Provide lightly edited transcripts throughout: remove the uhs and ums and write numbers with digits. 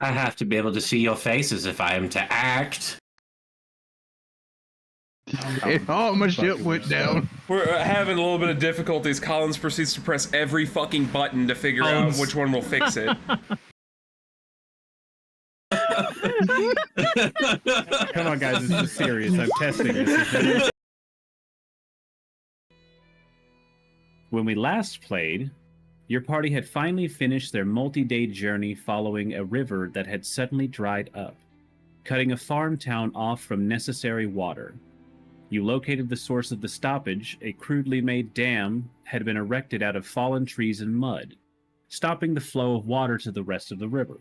I have to be able to see your faces if I am to act. Oh, my shit went down. We're having a little bit of difficulties. Collins proceeds to press every fucking button to figure out which one will fix it. Come on, guys, this is serious. I'm testing this. When we last played, your party had finally finished their multi-day journey following a river that had suddenly dried up, cutting a farm town off from necessary water. You located the source of the stoppage. A crudely made dam had been erected out of fallen trees and mud, stopping the flow of water to the rest of the river.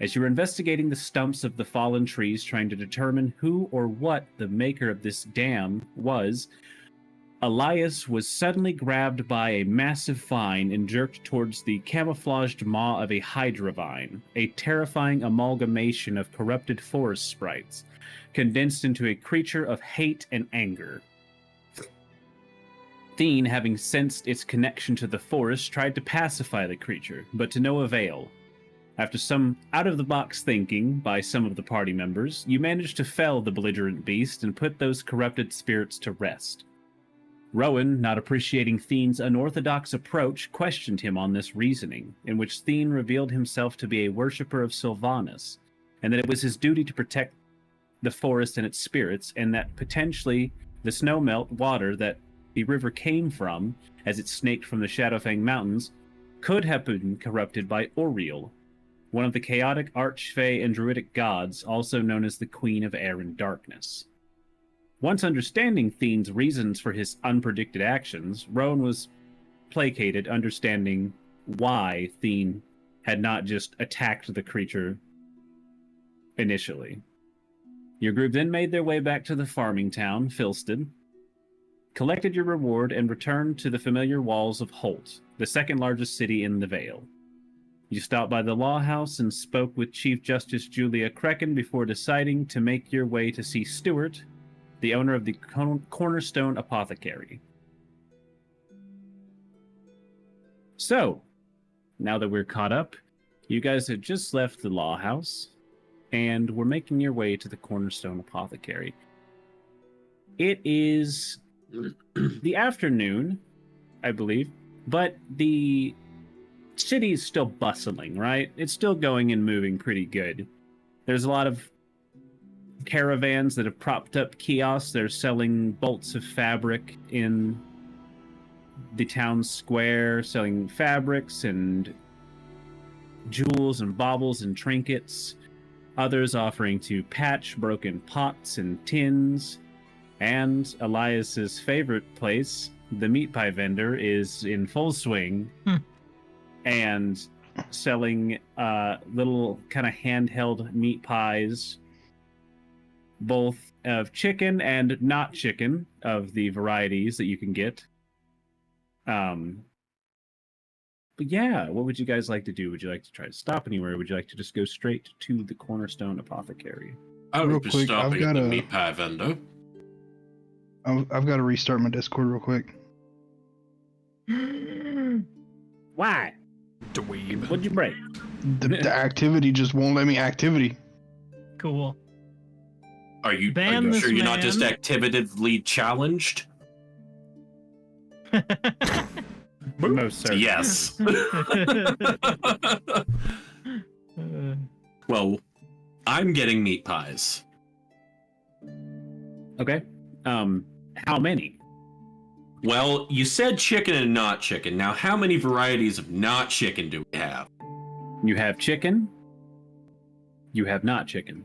As you were investigating the stumps of the fallen trees, trying to determine who or what the maker of this dam was, Elias was suddenly grabbed by a massive vine and jerked towards the camouflaged maw of a hydra vine, a terrifying amalgamation of corrupted forest sprites, condensed into a creature of hate and anger. Theine, having sensed its connection to the forest, tried to pacify the creature, but to no avail. After some out-of-the-box thinking by some of the party members, you managed to fell the belligerent beast and put those corrupted spirits to rest. Rowan, not appreciating Theine's unorthodox approach, questioned him on this reasoning, in which Theine revealed himself to be a worshipper of Sylvanas, and that it was his duty to protect the forest and its spirits, and that potentially the snowmelt water that the river came from, as it snaked from the Shadowfang Mountains, could have been corrupted by Oriel, one of the chaotic archfey and druidic gods, also known as the Queen of Air and Darkness. Once understanding Theine's reasons for his unpredicted actions, Rowan was placated, understanding why Theine had not just attacked the creature initially. Your group then made their way back to the farming town, Filsted, collected your reward, and returned to the familiar walls of Holt, the second largest city in the Vale. You stopped by the law house and spoke with Chief Justice Julia Krecken before deciding to make your way to see Stewart, the owner of the Cornerstone Apothecary. So, now that we're caught up, you guys have just left the law house, and we're making your way to the Cornerstone Apothecary. It is the afternoon, I believe, but the city is still bustling, right? It's still going and moving pretty good. There's a lot of caravans that have propped up kiosks. They're selling bolts of fabric in the town square, selling fabrics and jewels and baubles and trinkets. Others offering to patch broken pots and tins. And Elias's favorite place, the meat pie vendor, is in full swing and selling little kind of handheld meat pies, both of chicken and not chicken, of the varieties that you can get. But yeah, what would you guys like to do? Would you like to try to stop anywhere? Or would you like to just go straight to the Cornerstone Apothecary? I would Real be quick, stopping at the meat pie vendor. I've got to restart my Discord real quick. Why? Dweeb. What'd you break? The activity just won't let me activity. Cool. Are you Ban this sure you're not man. just activatively challenged? Most certainly. Yes. Well, I'm getting meat pies. Okay. How many? Well, you said chicken and not chicken. Now, how many varieties of not chicken do we have? You have chicken. You have not chicken.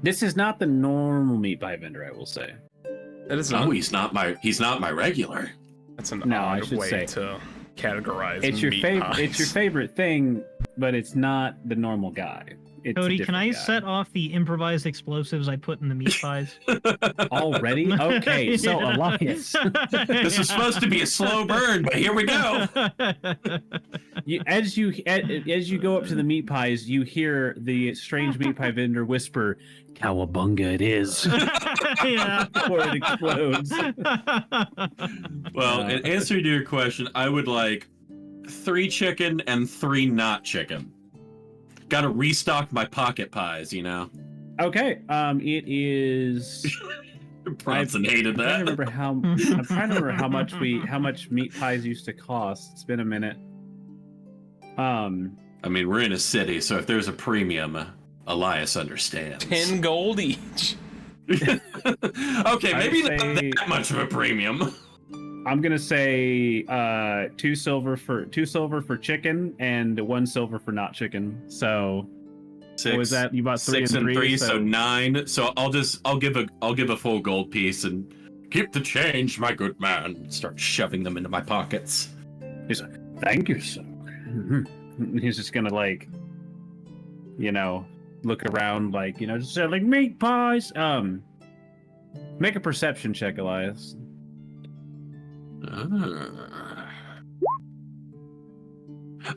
This is not the normal meat pie vendor, I will say. That is not. Oh, he's not my regular. That's an No, I odd should way say. to categorize. It's your meat favorite. pies. It's your favorite thing, but it's not the normal guy. It's a Cody, can different I guy. set off the improvised explosives I put in the meat pies? Already? Okay, so Yeah. Elias, This is supposed to be a slow burn, but here we go. as you go up to the meat pies, you hear the strange meat pie vendor whisper, "Cowabunga, it is!" Yeah. Before it explodes. Well, in answer to your question, I would like 3 chicken and 3 not chicken. Gotta restock my pocket pies, you know? Okay, it is. Bronson hated I'm trying to that. remember how much meat pies used to cost. It's been a minute. I mean, we're in a city, so if there's a premium, Elias understands. 10 gold each. Okay, maybe not say- that much of a premium. I'm gonna say 2 silver for chicken and 1 silver for not chicken. So 6, what was that? You bought 3 6 and 3, so 9. So I'll give a full gold piece and keep the change, my good man. Start shoving them into my pockets. He's like, thank you, sir. He's just gonna like, look around like, just like meat pies. Make a perception check, Elias.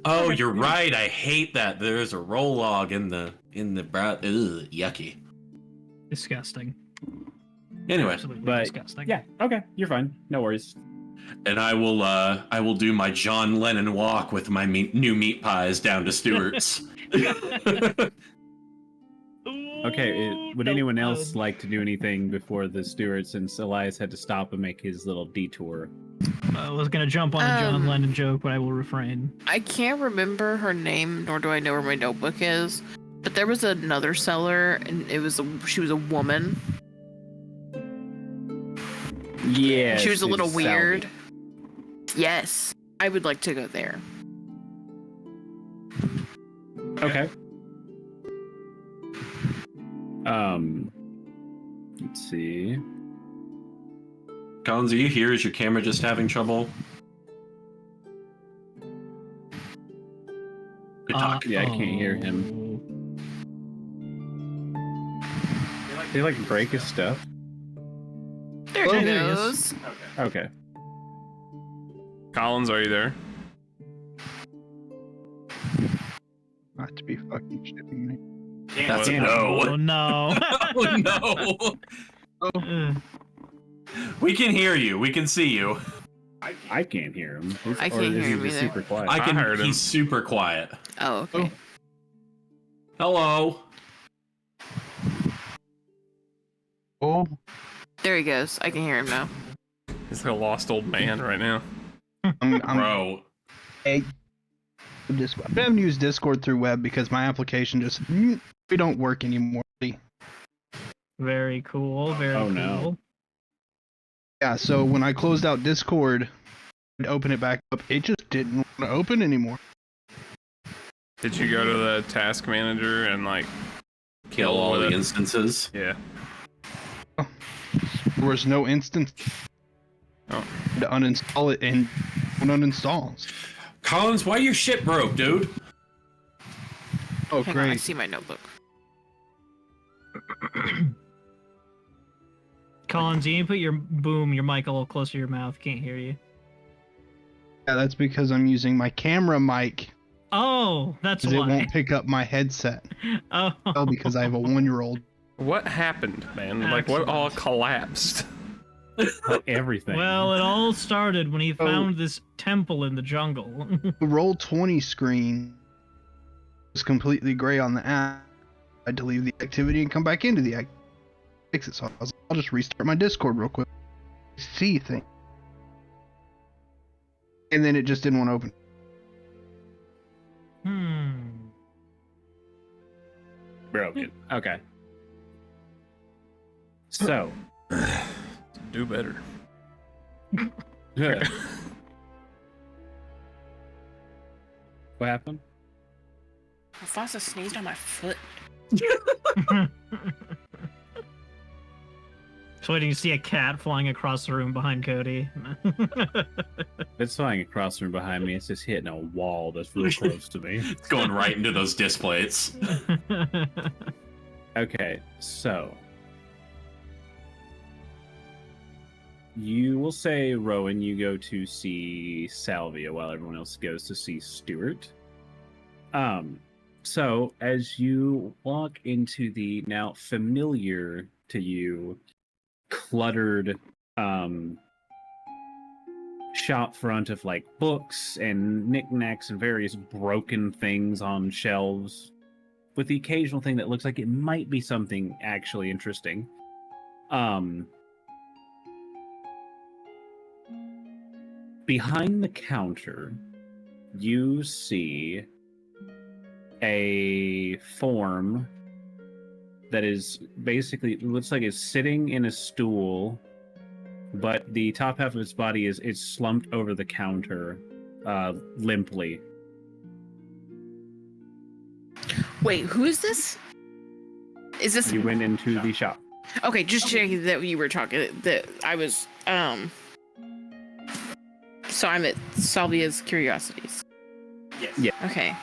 Oh, you're right. I hate that. There's a roll log in the brow. Ugh, yucky. Disgusting. Anyway, Absolutely but disgusting. yeah, okay, you're fine. No worries. and I will do my John Lennon walk with my new meat pies down to Stewart's. Okay, would anyone else like to do anything before the stewards, since Elias had to stop and make his little detour? I was gonna jump on a John Lennon joke, but I will refrain. I can't remember her name, nor do I know where my notebook is. But there was another seller, and she was a woman. Yeah, She was a little it's weird. Salvi. Yes, I would like to go there. Okay. Let's see. Collins, are you here? Is your camera just having trouble? Good talk. Yeah, I can't hear him. They like break his stuff. There Oh, he there he is. goes. Okay. Collins, are you there? Not to be fucking shitting me. That's a Damn. no. Oh no. Oh no. Ugh. We can hear you. We can see you. I can't hear him. I Or can't is hear he him just either. super quiet? I can. heard him. He's super quiet. Oh, okay. Hello. Oh, There he goes. I can hear him now. He's like a lost old man right now. I'm Bro. Discord. I haven't used Discord through web because my application just we don't work anymore. Very cool. Very Oh, cool. no. Yeah, so when I closed out Discord and opened it back up, it just didn't want to open anymore. Did you go to the task manager and like Kill all with the it? instances. Yeah. There was no instance Oh. to uninstall it and it uninstalls. Collins, why your shit broke, dude? Oh, Hang on, I great. see my notebook. Collins, you need to put your mic a little closer to your mouth. Can't hear you. Yeah, that's because I'm using my camera mic Oh, that's because it why. won't pick up my headset. Oh, Oh, because I have a 1-year-old. What happened, man? Like, what all Accident. collapsed? Everything. Well, it all started when he found this temple in the jungle. The Roll20 screen was completely gray on the app. I had to leave the activity and come back into the act. Fix it, so I was like, I'll just restart my Discord real quick. See thing. And then it just didn't want to open. Broken. Okay. So. Do better. What happened? Alfonso sneezed on my foot. So waiting to see a cat flying across the room behind Cody. It's flying across from behind me. It's just hitting a wall that's real close to me. It's going right into those disc plates. Okay, so you will say, Rowan, you go to see Salvia while everyone else goes to see Stuart. So as you walk into the now familiar to you cluttered shop front of like books and knickknacks and various broken things on shelves, with the occasional thing that looks like it might be something actually interesting. Behind the counter, you see a form that is basically looks like it's sitting in a stool, but the top half of its body is slumped over the counter, limply. Wait, who is this? Is this? You went into the shop. Okay, just checking that you were talking. That I was. So I'm at Salvia's Curiosities. Yes. Yeah. Okay.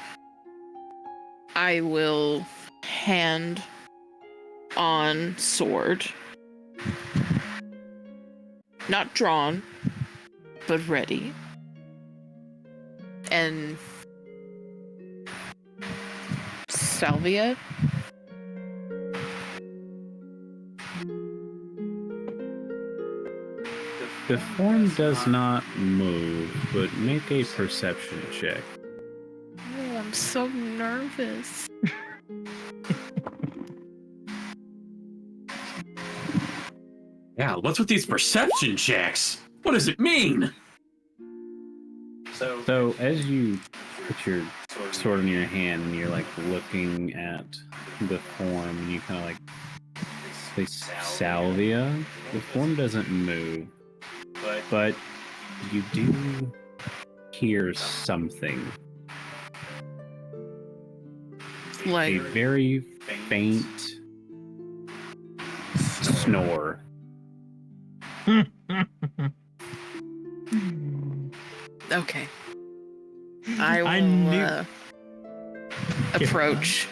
I will hand on sword. Not drawn, but ready. And Salvia. The form does not move, but make a perception check. Oh, I'm so nervous. Yeah, what's with these perception checks? What does it mean? So as you put your sword in your hand and you're like looking at the form and you kind of like say Salvia, the form doesn't move, but you do hear something. Like A very faint snore. okay. I will I knew- approach.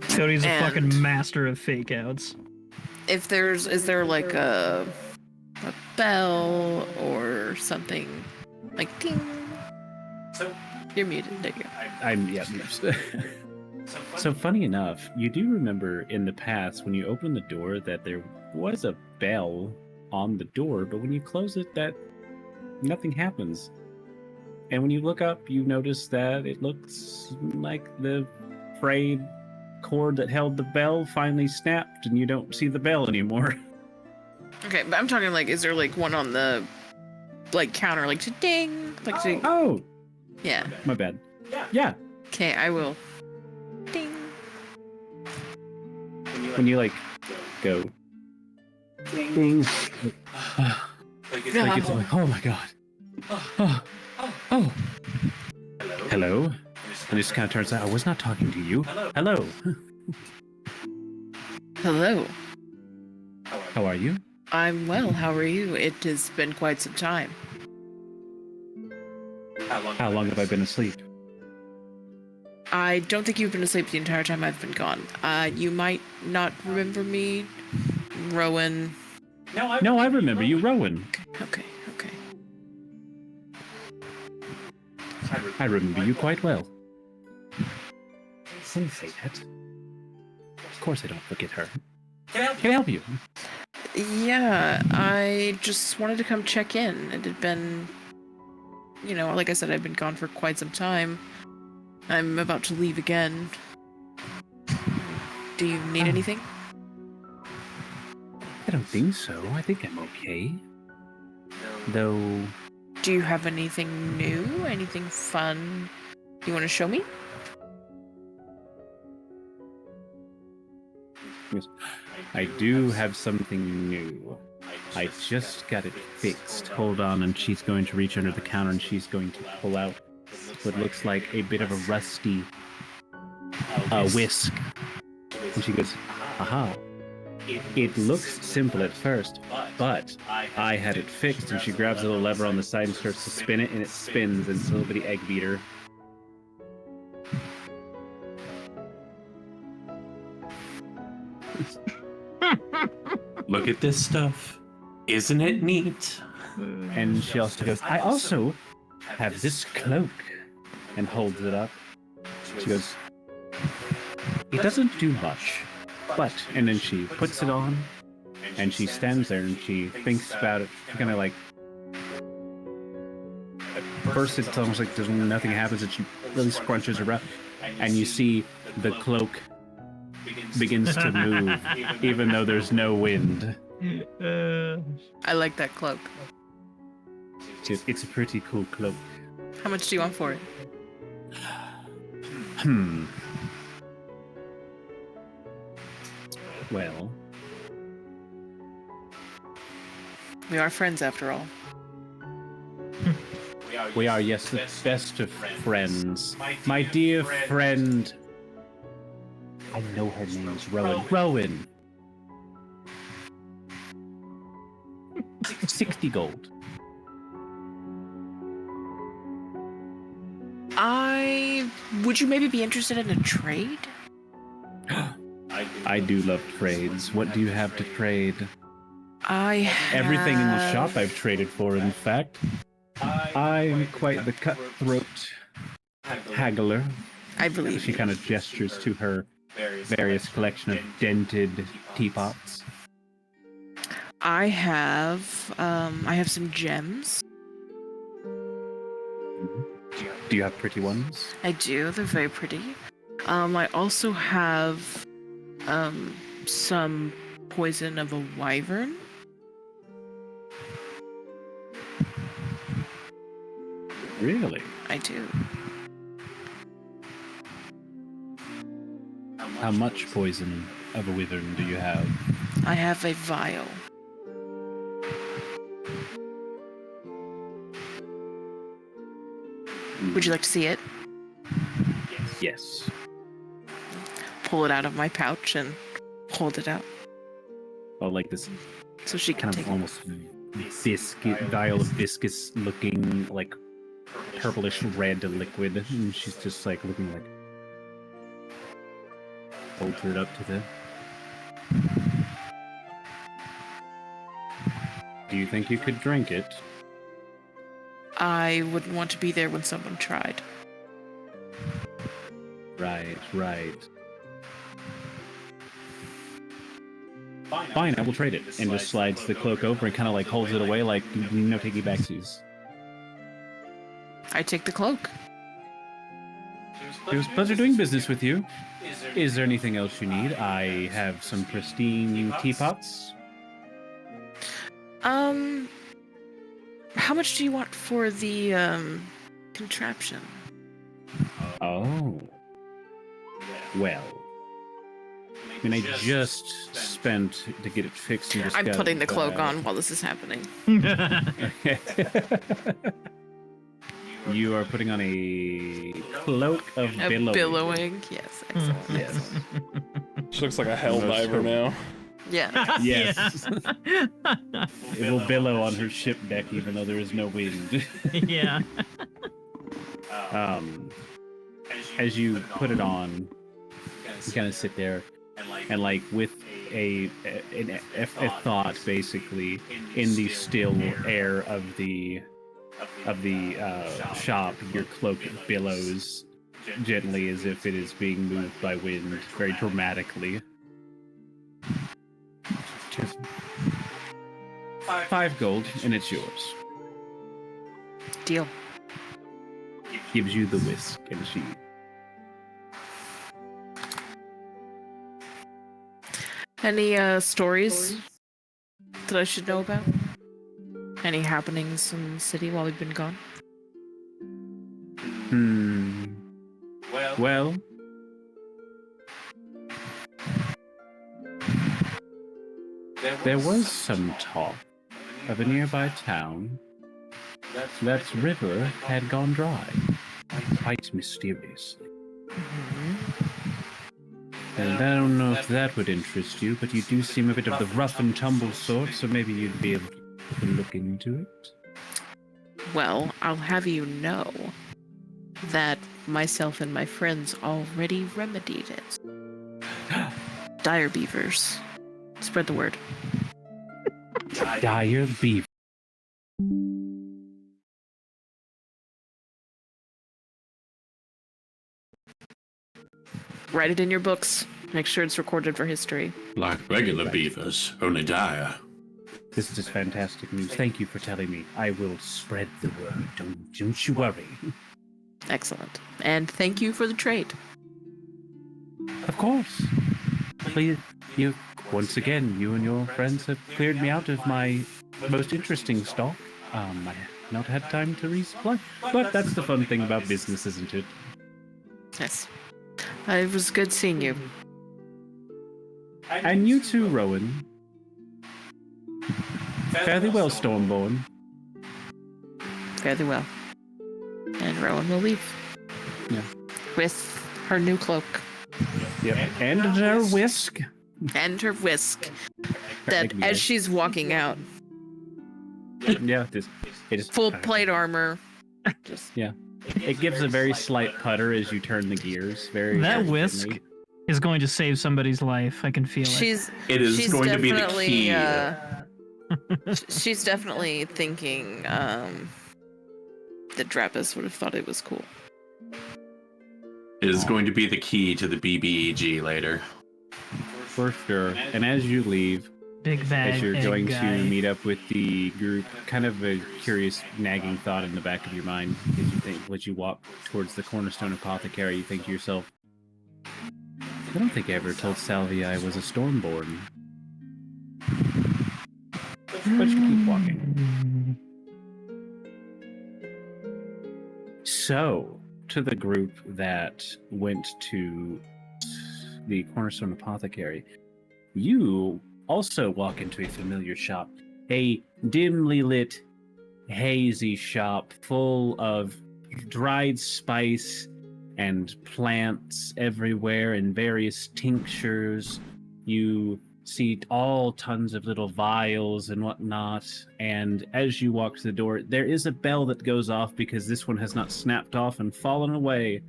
Cody's a And- fucking master of fake outs. Is there like a bell or something like ding? You're muted. There you go. Yeah. So funny enough, you do remember in the past when you opened the door that there was a bell on the door, but when you close it, that nothing happens. And when you look up, you notice that it looks like the frayed cord that held the bell finally snapped, and you don't see the bell anymore. Okay, but I'm talking like, is there like one on the like counter, like to ding, like to Oh, yeah. my bad. Yeah. Okay, I will ding. When you like go ding, like it's like, oh my god. Oh. Hello. And it just kind of turns out I was not talking to you. Hello. Hello. How are you? I'm well. How are you? It has been quite some time. How long have I been asleep? I don't think you've been asleep the entire time I've been gone. You might not remember me, Rowan. No, I remember you, Rowan. Okay. I remember you quite well. Don't say that. Of course I don't forget her. Can I help you? Yeah, I just wanted to come check in. It had been, like I said, I've been gone for quite some time. I'm about to leave again. Do you need anything? I don't think so. I think I'm okay. Though... Do you have anything new? Anything fun you want to show me? I do have something new. I just got it fixed. Hold on, and she's going to reach under the counter and she's going to pull out what looks like a bit of a rusty whisk. And she goes, aha. It looks simple at first, but I had it fixed. And she grabs a little lever on the side and starts to spin it, and it spins, and it's a little bitty egg beater. Look at this stuff. Isn't it neat? And she also goes, I also have this cloak, and holds it up. She goes, it doesn't do much, but, and then she puts it on, And she stands there and she thinks about it. She kind of like. At first, it's almost like nothing happens, and she really scrunches her brow. And you see the cloak begins to move, even though there's no wind. I like that cloak. It's a pretty cool cloak. How much do you want for it? Well, We are friends after all. we are, yes, the best of friends. My dear friend. I know her name's Rowan. Rowan. 60 gold. Would you maybe be interested in a trade? I do love trades. What do you have to trade? I have... Everything in the shop I've traded for, in fact. I am quite the cutthroat haggler. I believe She you. kind of gestures to her various collection of dented teapots. I have some gems. Do you have pretty ones? I do. They're very pretty. I also have some poison of a wyvern. Really? I do. How much poison of a wyvern do you have? I have a vial. Would you like to see it? Yes. Pull it out of my pouch and hold it out Oh, like this so she can kind take of it. almost vial of viscous looking, like purplish red liquid. And she's just like looking like holds it up to the. Do you think you could drink it? I wouldn't want to be there when someone tried. Right. Fine, I will trade it. And just slides the cloak over and kind of like holds it away like no takey backsies. I take the cloak. It was a pleasure doing business with you. Is there anything else you need? I have some pristine teapots. How much do you want for the contraption? Oh. Well. I mean, I just spent to get it fixed and just I'm got putting the it cloak back. on while this is happening. You are putting on a cloak of A billowing. billowing. Yes, excellent. Yes. She looks like a helldiver now. Yeah. Yes. It will billow on her ship deck even though there is no wind. Yeah. As you put it on, you kind of sit there and like with a thought basically in the still air of the shop, your cloak billows gently as if it is being moved by wind, very dramatically. Just 5 gold, and it's yours. Deal. Gives you the whisk, and she. Any stories that I should know about? Any happenings in the city while we've been gone? Well. There was some talk of a nearby town that river had gone dry, quite mysteriously. And I don't know if that would interest you, but you do seem a bit of the rough and tumble sort, so maybe you'd be able to look into it. Well, I'll have you know that myself and my friends already remedied it. Dire beavers. Spread the word. Dire beaver. Write it in your books. Make sure it's recorded for history. Like regular beavers, only dire. This is just fantastic news. Thank you for telling me. I will spread the word. Don't you worry. Excellent. And thank you for the trade. Of course. Please, once again, you and your friends have cleared me out of my most interesting stock. I have not had time to resupply. But that's the fun thing about business, isn't it? Yes. It was good seeing you. And you too, Rowan. Fairly well, Stormborn. Fairly well. And Rowan will leave. Yeah. With her new cloak. Yep. And her whisk. And her whisk. That as she's walking out, Yeah, it is full plate armor. Yeah. It gives a very slight putter as you turn the gears. That whisk is going to save somebody's life. I can feel it. It is going to be the key. She's definitely thinking that Drappus would have thought it was cool. It is going to be the key to the BBEG later. For sure. And as you leave, Big bag as you're egg going guy. to meet up with the group, kind of a curious nagging thought in the back of your mind as you think, as you walk towards the Cornerstone Apothecary, you think to yourself, I don't think I ever told Salvia I was a Stormborn. But you keep walking. So, to the group that went to the Cornerstone Apothecary, you also walk into a familiar shop. A dimly lit, hazy shop full of dried spice and plants everywhere and various tinctures. You see all tons of little vials and whatnot. And as you walk to the door, there is a bell that goes off because this one has not snapped off and fallen away.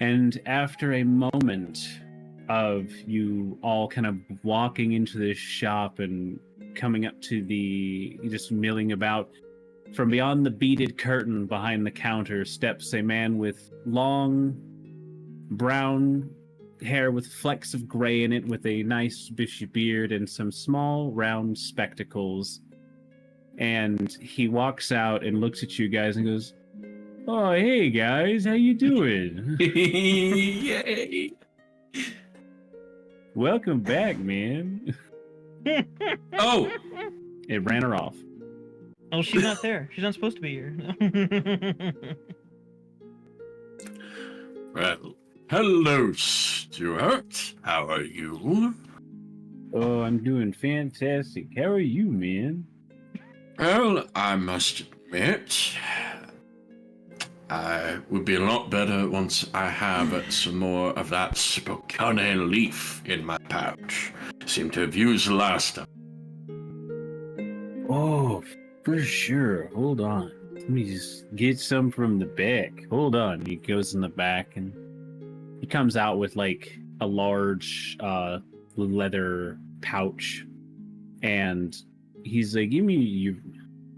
And after a moment of you all kind of walking into this shop and coming up to just milling about, from beyond the beaded curtain behind the counter steps a man with long brown hair with flecks of gray in it, with a nice bushy beard and some small round spectacles. And he walks out and looks at you guys and goes, "Oh, hey guys, how you doing? Yay! Welcome back, man." Oh! It ran her off. Oh, she's not there. She's not supposed to be here. Well, hello, Stuart. How are you? Oh, I'm doing fantastic. How are you, man? Well, I must admit, I would be a lot better once I have some more of that Spokane leaf in my pouch. Seem to have used the last time. Oh, for sure. Hold on. Let me just get some from the back. Hold on. He goes in the back and he comes out with like a large leather pouch, and he's like, give me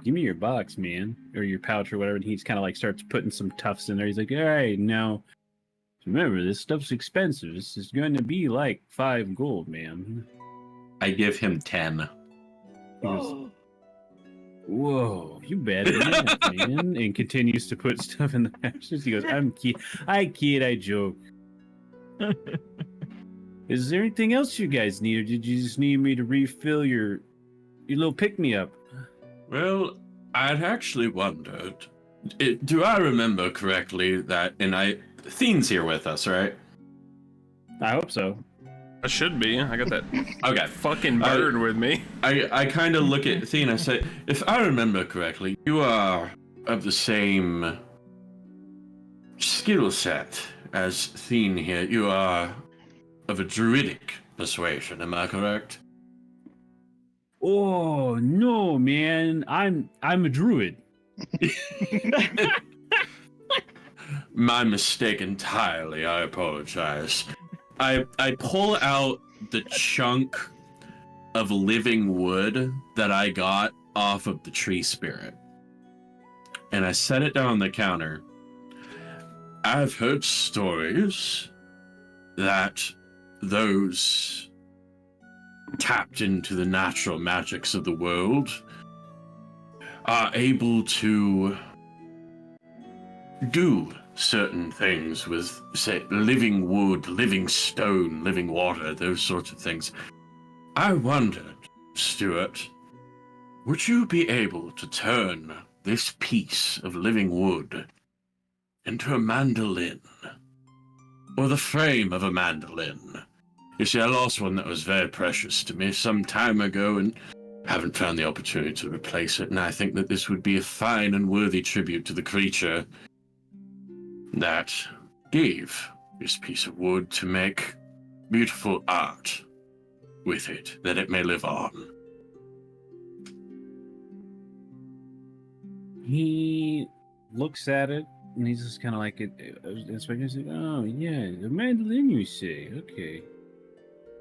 your box, man, or your pouch or whatever. And he's kind of like starts putting some tufts in there. He's like, all right, now remember, this stuff's expensive. This is going to be like 5 gold, man. I give him 10. He goes, whoa, you bad enough, man. And continues to put stuff in the pouches. He goes, I kid, I joke. Is there anything else you guys need, or did you just need me to refill your little pick-me-up? Well, I'd actually wondered, do I remember correctly that, Theine's here with us, right? I hope so. I should be. I got that Okay. fucking bird with me. I kind of look at Theine, I say, if I remember correctly, you are of the same skill set as Theine here. You are of a druidic persuasion, am I correct? Oh no, man! I'm a druid. My mistake entirely, I apologize. I pull out the chunk of living wood that I got off of the tree spirit, and I set it down on the counter. I've heard stories that those tapped into the natural magics of the world are able to do certain things with, say, living wood, living stone, living water, those sorts of things. I wondered, Stuart, would you be able to turn this piece of living wood into a mandolin? Or the frame of a mandolin? You see, I lost one that was very precious to me some time ago and haven't found the opportunity to replace it, and I think that this would be a fine and worthy tribute to the creature that gave this piece of wood to make beautiful art with it, that it may live on. He looks at it, and he's just kind of like, he's like, oh, yeah, the mandolin, you say? Okay.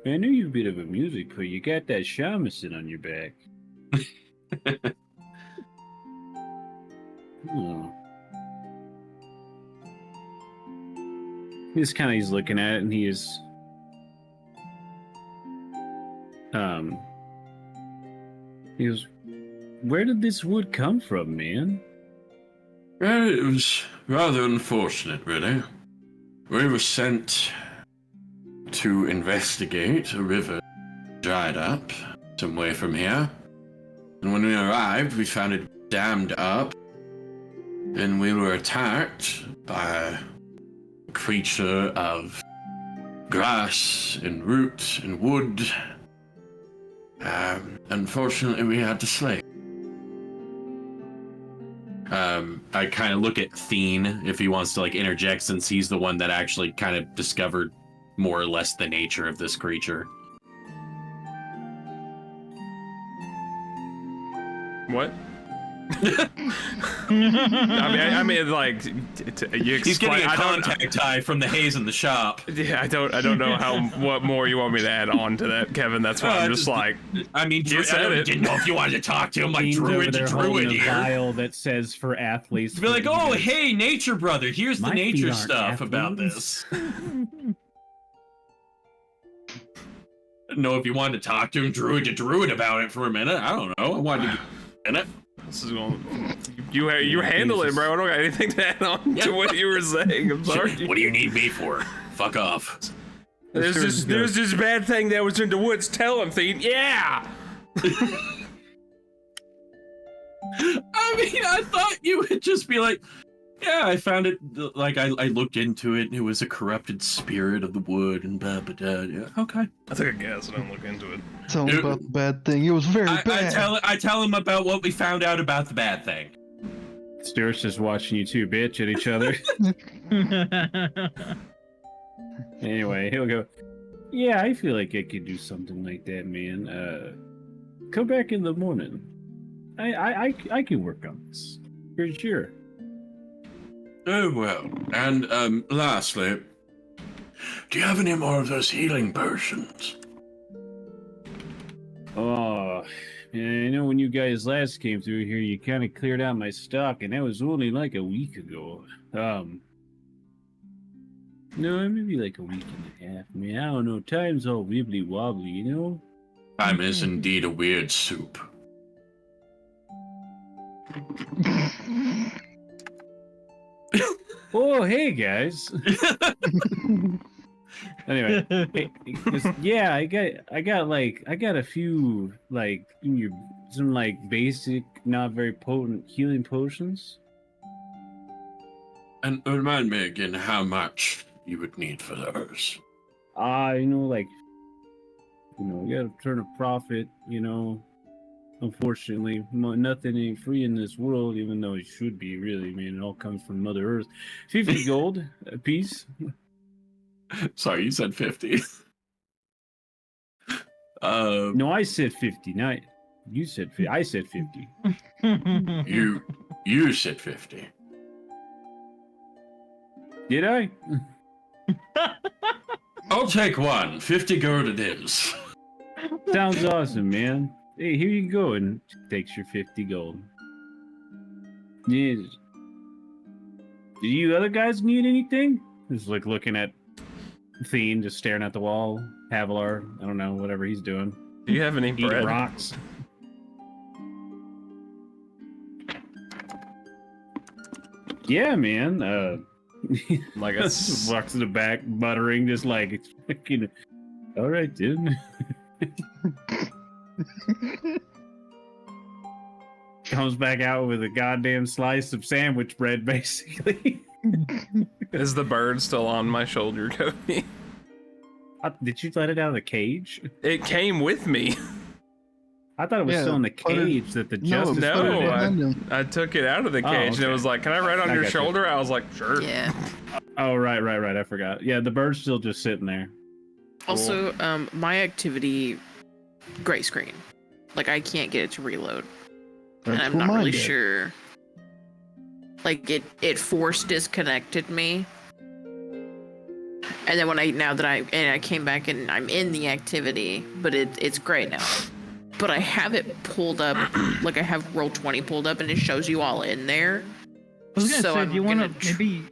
I know you're a bit of a music, but you got that shamisen on your back. Oh. He's looking at it, and he is... He goes, where did this wood come from, man? Well, it was rather unfortunate, really. We were sent to investigate a river dried up some way from here. And when we arrived, we found it dammed up. And we were attacked by a creature of grass and root and wood. Unfortunately, we had to slay. I kind of look at Theine if he wants to like interject, since he's the one that actually kind of discovered more or less the nature of this creature. What? I mean, like, you he's getting a contact tie from the haze in the shop. Yeah, I don't know what more you want me to add on to that, Kevin. That's why I'm just like. I mean, you said it. Didn't know if you wanted to talk to him like Dean's Druid to Druid a here. vial that says for athletes. Be like, oh, hey, nature brother, here's the My feet nature aren't stuff about athletes. this. I don't know if you wanted to talk to him, Druid to Druid, about it for a minute. I don't know. I wanted to get in it. This is going. You handle it, bro. I don't got anything to add on to what you were saying. I'm sorry. What do you need me for? Fuck off. There's this bad thing that was in the woods. Tell him, Theine. Yeah. I mean, I thought you would just be like, yeah, I found it, like, I looked into it, and it was a corrupted spirit of the wood, and blah, blah, blah. Yeah, okay. I took a guess and I don't look into it. Tell him about the bad thing. It was very bad. I tell him about what we found out about the bad thing. Stuart's just watching you two bitch at each other. Anyway, he'll go, yeah, I feel like I could do something like that, man. Come back in the morning. I can work on this. For sure. Oh, well. And, lastly, do you have any more of those healing potions? Oh, yeah, I know when you guys last came through here, you kind of cleared out my stock, and that was only like a week ago. No, maybe like a week and a half. I mean, I don't know. Time's all wibbly wobbly, you know? Time is indeed a weird soup. Oh, hey guys. Anyway, hey, yeah, I got a few like some like basic, not very potent healing potions. And remind me again how much you would need for those. Like, you gotta turn a profit, Unfortunately, nothing ain't free in this world, even though it should be, really. Man, it all comes from Mother Earth. 50 gold a piece. Sorry, you said 50. No, I said 50, not you said 50. I said 50. You said 50. Did I? I'll take one. 50 gold it is. Sounds awesome, man. Hey, here you go, and takes your 50 gold. Yeah. Do you other guys need anything? Just like looking at Theine just staring at the wall. Havilar, I don't know, whatever he's doing. Do you have any Eating bread? rocks. Yeah, man. Like Just walks in the back, muttering, just like, it's fucking. All right, dude. Comes back out with a goddamn slice of sandwich bread, basically. Is the bird still on my shoulder, Cody? Did you let it out of the cage? It came with me. I thought it was still in the cage that the justice. No, I took it out of the cage and it was like, "Can I ride on your shoulder?" I was like, "Sure." Yeah. Oh, right. I forgot. Yeah, the bird's still just sitting there. Also, my activity, gray screen. Like, I can't get it to reload. And I'm not really sure. Like, it force disconnected me. And then when I came back and I'm in the activity, but it's gray now. But I have it pulled up, like I have Roll20 pulled up and it shows you all in there. I was gonna say, do you want to maybe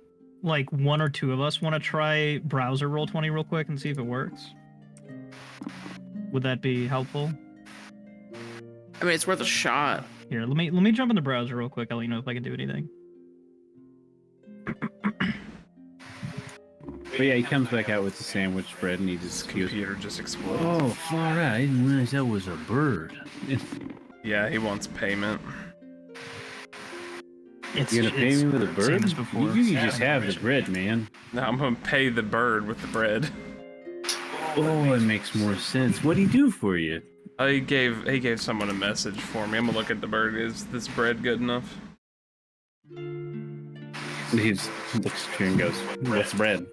like one or two of us want to try browser Roll20 real quick and see if it works? Would that be helpful? I mean, it's worth a shot. Here, let me jump in the browser real quick. I'll let you know if I can do anything. But yeah, he comes back out with the sandwich bread and he just Computer just explodes. Oh, far out. I didn't realize that was a bird. Yeah, he wants payment. You're gonna pay me with a bird? You can just have the bread, man. No, I'm gonna pay the bird with the bread. Oh, it makes more sense. What'd he do for you? He gave someone a message for me. I'm gonna look at the bird. Is this bread good enough? He looks at you and goes, "What's bread?"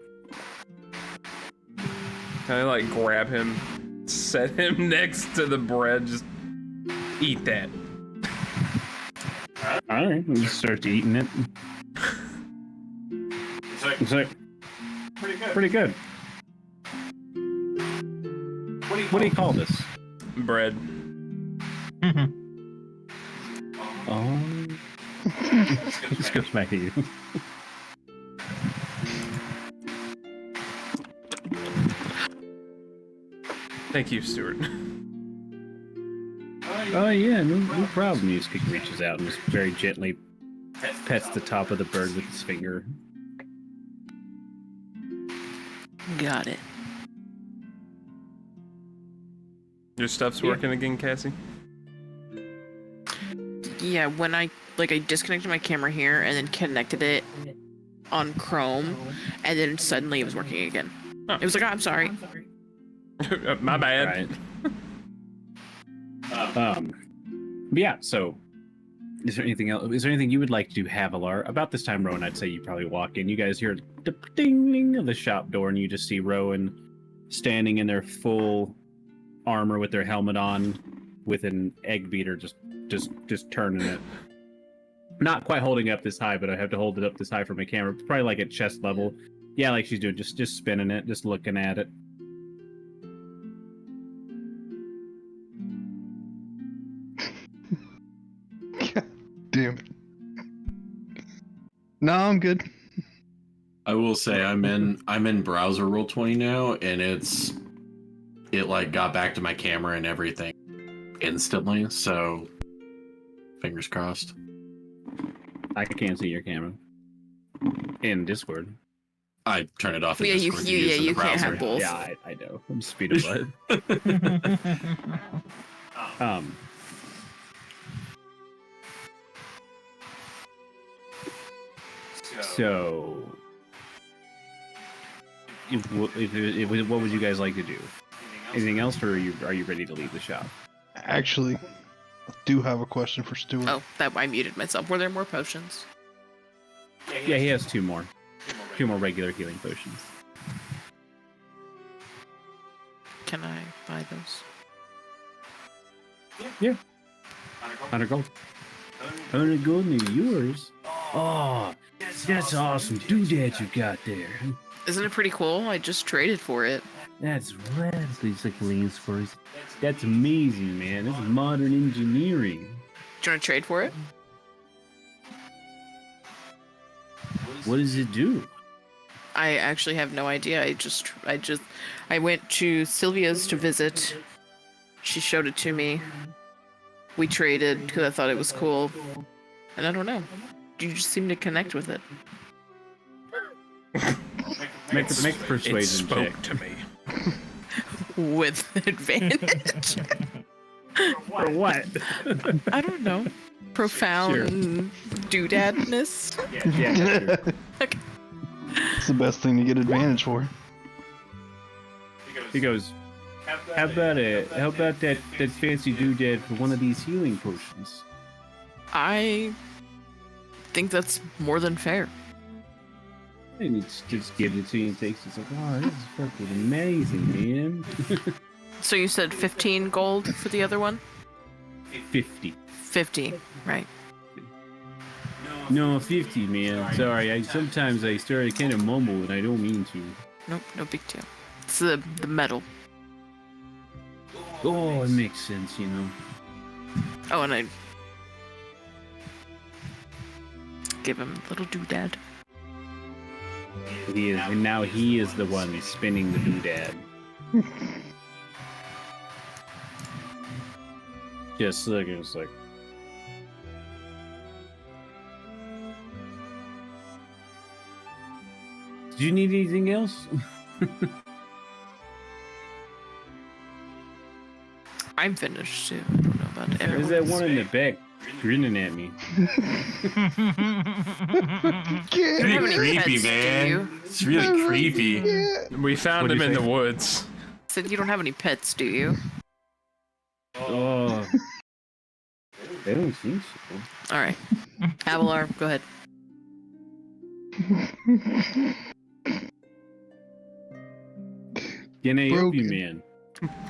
Can I like grab him, set him next to the bread, just eat that? All right, we start eating it. It's like pretty good. What do you call this? Bread. Oh, this goes back to you. Thank you, Stuart. Oh yeah, no problem. He just reaches out and just very gently pets the top of the bird with his finger. Got it. Your stuff's working again, Cassie? Yeah, when I disconnected my camera here and then connected it on Chrome, and then suddenly it was working again. Oh. It was like, oh, I'm sorry. My bad. Right. Yeah, so is there anything else? Is there anything you would like to have, Havilar? About this time, Rowan, I'd say you probably walk in. You guys hear the ding of the shop door, and you just see Rowan standing in their full armor with their helmet on, with an egg beater just turning it. Not quite holding it up this high, but I have to hold it up this high for my camera. Probably like at chest level. Yeah, like she's doing, just spinning it, just looking at it. Damn it. No, I'm good. I will say I'm in browser Roll20 now, and it like got back to my camera and everything instantly, so fingers crossed. I can't see your camera in Discord. I turn it off in Yeah, Discord to you use in the can't browser. have both. Yeah, I know. I'm speed of light. So, what would you guys like to do? Anything else, or are you ready to leave the shop? Actually, I do have a question for Stuart. Oh, that I muted myself. Were there more potions? Yeah, he has two more regular healing potions. Can I buy those? Yeah. 100 gold. 100 gold and yours. Oh, that's awesome. Do that you got there. Isn't it pretty cool? I just traded for it. That's radically leans for us. That's amazing, man. This is modern engineering. Do you want to trade for it? What does it do? I actually have no idea. I went to Sylvia's to visit. She showed it to me. We traded because I thought it was cool. And I don't know. You just seem to connect with it. Make the It persuasion spoke check. to me. With advantage. For what? I don't know. Profound doodadness. Yeah, sure. It's the best thing to get advantage for. He goes, how about that fancy doodad for one of these healing potions? I think that's more than fair. And he just gives it to you and takes it. It's like, oh, this is fucking amazing, man. So you said 15 gold for the other one? 50. 50, right. No, 50, man. Sorry, sometimes I start kind of mumble and I don't mean to. Nope, no big deal. It's the metal. Oh, it makes sense, you know. Oh, and I give him a little doodad. He is, and now he is the one spinning the doodad. Just looking, it's like. Do you need anything else? I'm finished too. I don't know about everyone. There's that one in the back grinning at me. You don't have any Creepy, pets, do man. you? It's really creepy. We found What'd him you in say? the woods. Said you don't have any pets, do you? Oh. I don't think so. All right. Havilar, go ahead. Can I help you, Broken. man?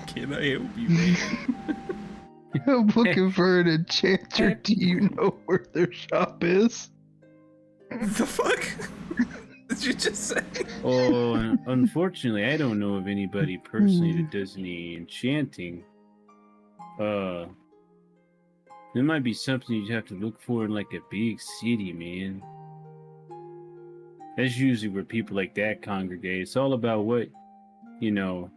Can I help you, man? I'm looking for an enchanter. Do you know where their shop is? The fuck? Did you just say? Oh, unfortunately, I don't know of anybody personally that does any enchanting. There might be something you'd have to look for in like a big city, man. That's usually where people like that congregate. It's all about what, you know,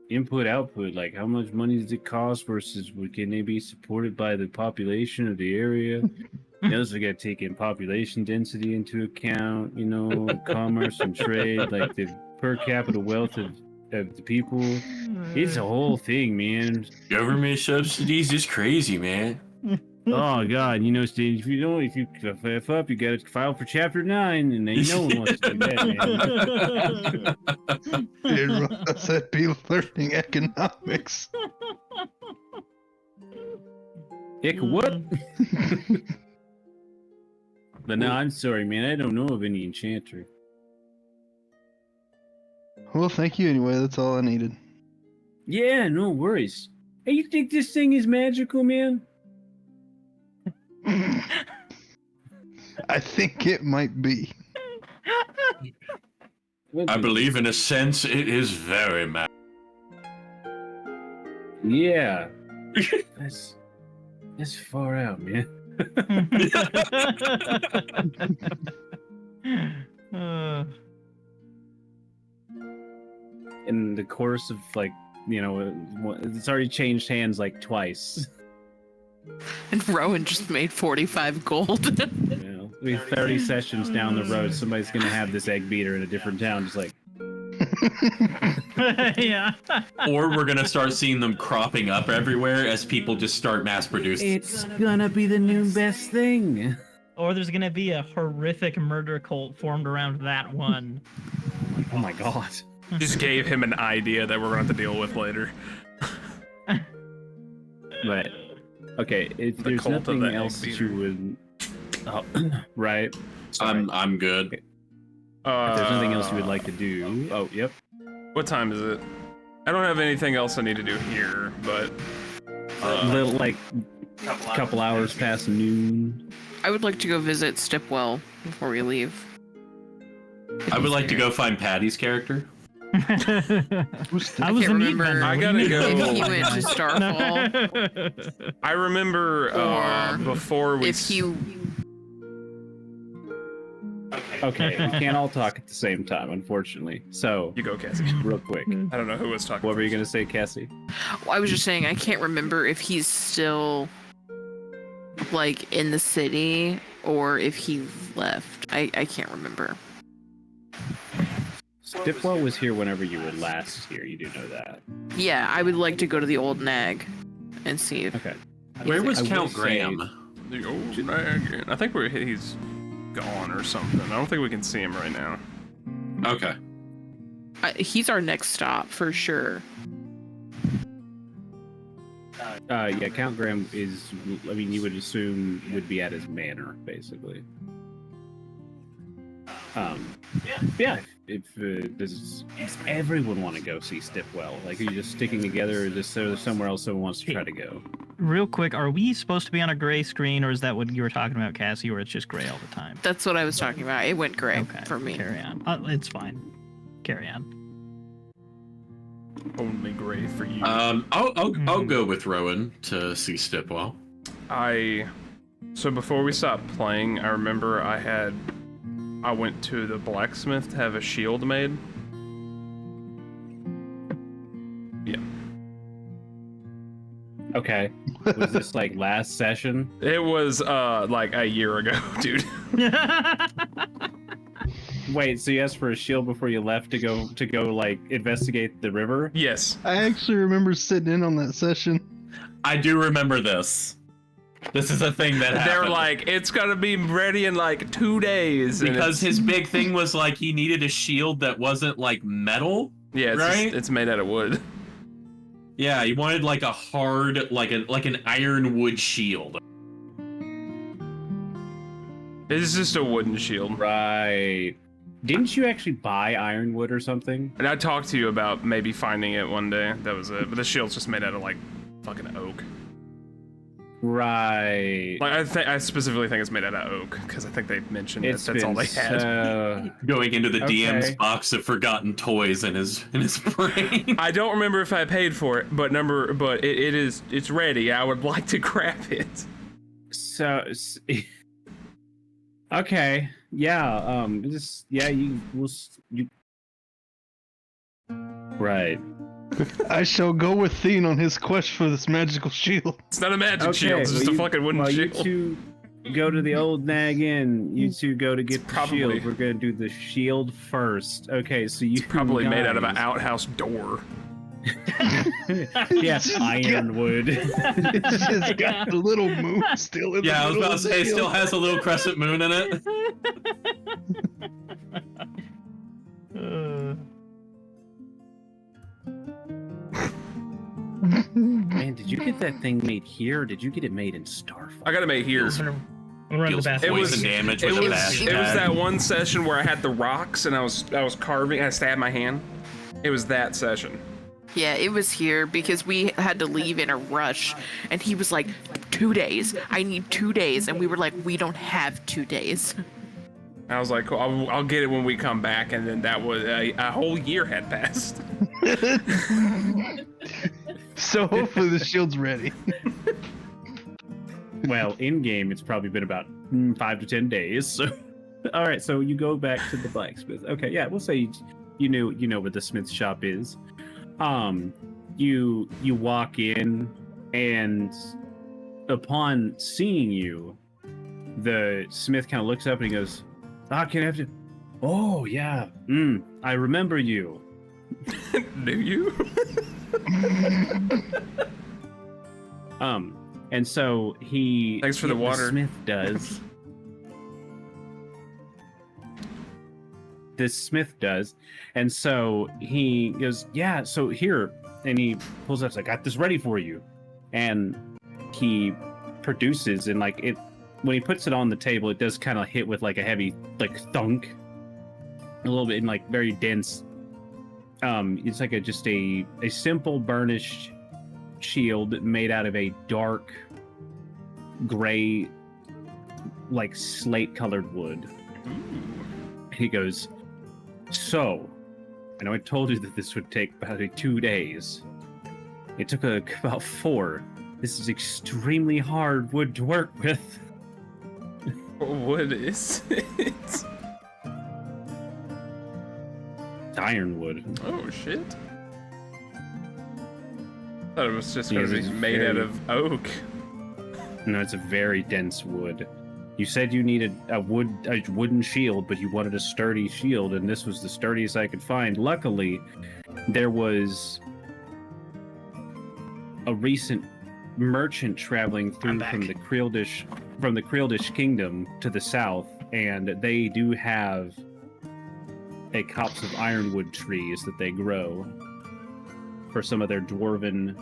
input output. Like how much money does it cost versus can they be supported by the population of the area? You also got to take in population density into account, you know, commerce and trade, like the per capita wealth of the people. It's a whole thing, man. Government subsidies is crazy, man. Oh God, you know, Steve, if you F up, you got to file for Chapter 9, and then no one wants to do that, man. Dude, Ross, I'd be learning economics. Ick, what? But no, I'm sorry, man. I don't know of any enchanter. Well, thank you anyway. That's all I needed. Yeah, no worries. Hey, you think this thing is magical, man? I think it might be. I believe in a sense it is very mad. Yeah. That's far out, man. In the course of like, you know, it's already changed hands like twice. And Rowan just made 45 gold. You know, 30 sessions down the road, somebody's gonna have this egg beater in a different town, just like. Yeah. Or we're gonna start seeing them cropping up everywhere as people just start mass producing. It's gonna be the new best thing. Or there's gonna be a horrific murder cult formed around that one. Oh my god. Just gave him an idea that we're going to have to deal with later. But okay, if there's cult of nothing the egg else that beater. you would, right? Sorry. I'm good. If there's nothing else you would like to do, oh yep. What time is it? I don't have anything else I need to do here, but Little like couple hours past noon. I would like to go visit Stipwell before we leave. I would like to go find Patty's character. I was can't the meat remember. vendor. I What do gotta you go. mean? If he went to Starfall, I remember Or before we. if he... Okay, we can't all talk at the same time, unfortunately. So, You go, Cassie. real quick. I don't know who was talking. What were you going to say, Cassie? Well, I was just saying I can't remember if he's still like in the city or if he left. I can't remember. Diplo was here whenever you were last here. You do know that. Yeah, I would like to go to the old nag and see if Okay. Where was I will Count say- Graham? The old dragon. I think he's gone or something. I don't think we can see him right now. Okay. he's our next stop for sure. Yeah, Count Graham is, I mean, you would assume would be at his manor, basically. Yeah, if does everyone want to go see Stipwell? Like, are you just sticking together, or is there somewhere else someone wants to try to go? Real quick, are we supposed to be on a gray screen, or is that what you were talking about, Cassie, where it's just gray all the time? That's what I was talking about. It went gray Okay, for me. carry on. It's fine. Carry on. Only gray for you. I'll go with Rowan to see Stipwell. So before we stopped playing, I remember I went to the blacksmith to have a shield made. Yeah. Okay. Was this like last session? It was like a year ago, dude. Wait, so you asked for a shield before you left to go like investigate the river? Yes. I actually remember sitting in on that session. I do remember this. This is a thing that happened. They're like, it's gonna be ready in like 2 days. and Because his big thing was like he needed a shield that wasn't like metal. yeah, it's, right? it's made out of wood. Yeah, he wanted like a hard, like an ironwood shield. It's just a wooden shield. Right. Didn't you actually buy ironwood or something? And I talked to you about maybe finding it one day. That was it. But the shield's just made out of like fucking oak. Right. Like I specifically think it's made out of oak because I think they mentioned that that's all they had. Going into the DM's Okay. box of forgotten toys in his brain. I don't remember if I paid for it, but it's ready. I would like to grab it. So, okay, yeah, right. I shall go with Theine on his quest for this magical shield. It's not a magic Okay, shield. It's just a fucking wooden shield. You two go to the old nag inn. You two go to get the Probably- shield. We're gonna do the shield first. Okay, so you Probably made out of an guys- outhouse door. Yeah, ironwood. It's just got the little moon still in the Yeah, I was middle about to of the say it still shield. has a little crescent moon in it. Man, did you get that thing made here, or did you get it made in Starfall? I got it made here. I'm gonna run to the Deals bathroom. It was- poison damage It with a was bash it was tag. that one session where I had the rocks and I was carving. I stabbed my hand. It was that session. Yeah, it was here because we had to leave in a rush, and he was like, 2 days. I need 2 days, and we were like, we don't have 2 days. I was like, cool, I'll get it when we come back, and then that was a whole year had passed. So hopefully the shield's ready. Well, in game, it's probably been about 5 to 10 days. So, all right. So you go back to the blacksmith. Okay, yeah, we'll say you know where the smith shop is. You walk in, and upon seeing you, the smith kind of looks up and he goes, can I have to? Oh yeah, I remember you. Do you? And so he. Thanks for the water. The smith does. The smith does, and so he goes, yeah. So here, and he pulls up. I got this ready for you, and he produces, and like it. When he puts it on the table, it does kind of hit with like a heavy like thunk, a little bit, and like very dense. It's like just a simple burnished shield made out of a dark gray, like slate colored wood. He goes, so I know I told you that this would take about 2 days. It took about 4. This is extremely hard wood to work with. What is it? ironwood. Oh shit! Thought it was just gonna Yes, be it's made out very- of oak. No, it's a very dense wood. You said you needed a wooden shield, but you wanted a sturdy shield, and this was the sturdiest I could find. Luckily, there was a recent merchant traveling through from the Creeldish Kingdom to the south, and they do have a copse of ironwood trees that they grow for some of their dwarven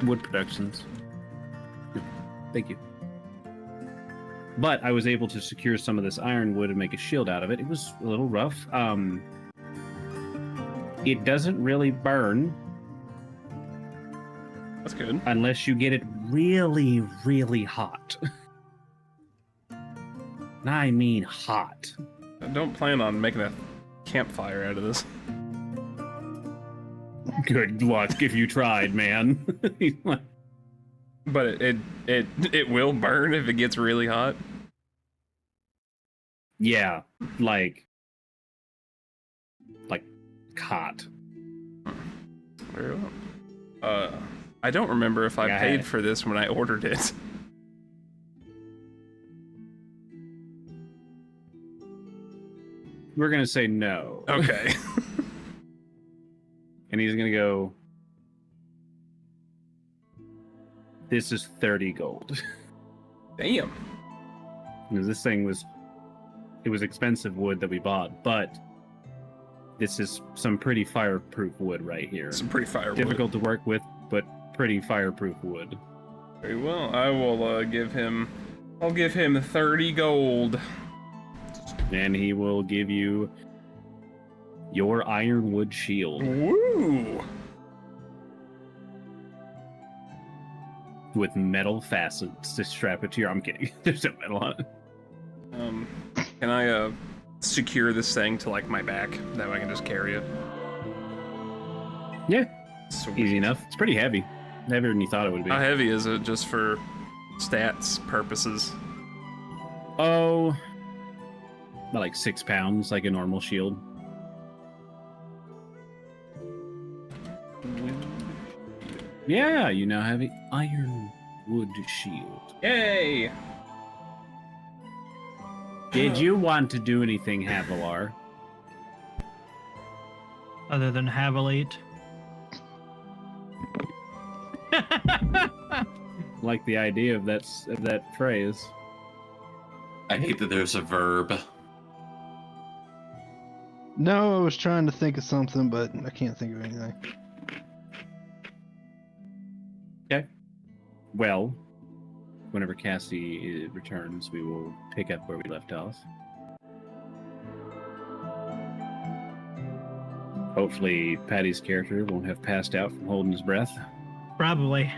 wood productions. Thank you. But I was able to secure some of this ironwood and make a shield out of it. It was a little rough. It doesn't really burn That's good. unless you get it really, really hot. And I mean hot. I don't plan on making a campfire out of this. Good luck if you tried, man. But it will burn if it gets really hot. Yeah, like hot. Very well. I don't remember if I Yeah. paid for this when I ordered it. We're gonna say no. Okay. And he's gonna go, this is 30 gold. Damn. Because this thing was expensive wood that we bought, but this is some pretty fireproof wood right here. Some pretty firewood. Difficult to work with, but pretty fireproof wood. Very well. I will give him. I'll give him 30 gold. And he will give you your ironwood shield Woo! with metal facets to strap it to your. I'm kidding. There's no metal on it. Can I secure this thing to like my back? That way I can just carry it. Yeah, Sweet. easy enough. It's pretty heavy. Heavier than you thought it would be. How heavy is it, just for stats purposes? Oh, about like 6 pounds, like a normal shield. Yeah, you now have an ironwood shield. Yay! Did you want to do anything, Havilar? Other than Havilate. Like the idea of that phrase. I hate that there's a verb. No, I was trying to think of something, but I can't think of anything. Well, whenever Cassie returns, we will pick up where we left off. Hopefully, Patty's character won't have passed out from holding his breath. Probably.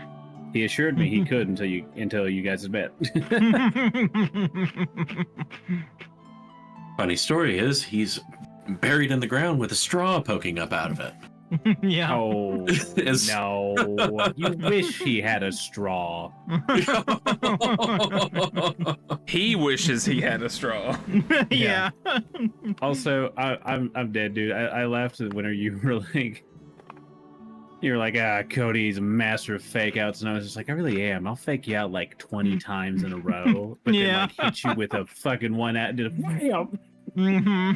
He assured me he could until you guys had met. Funny story is, he's buried in the ground with a straw poking up out of it. Yeah. Oh, Is- no. You wish he had a straw. He wishes he had a straw. Yeah. Also, I'm dead, dude. I laughed when you were like, Cody's a master of fake outs, and I was just like, I really am. I'll fake you out like 20 times in a row, but Yeah. then like hit you with a fucking one out, did a wham. Hmm.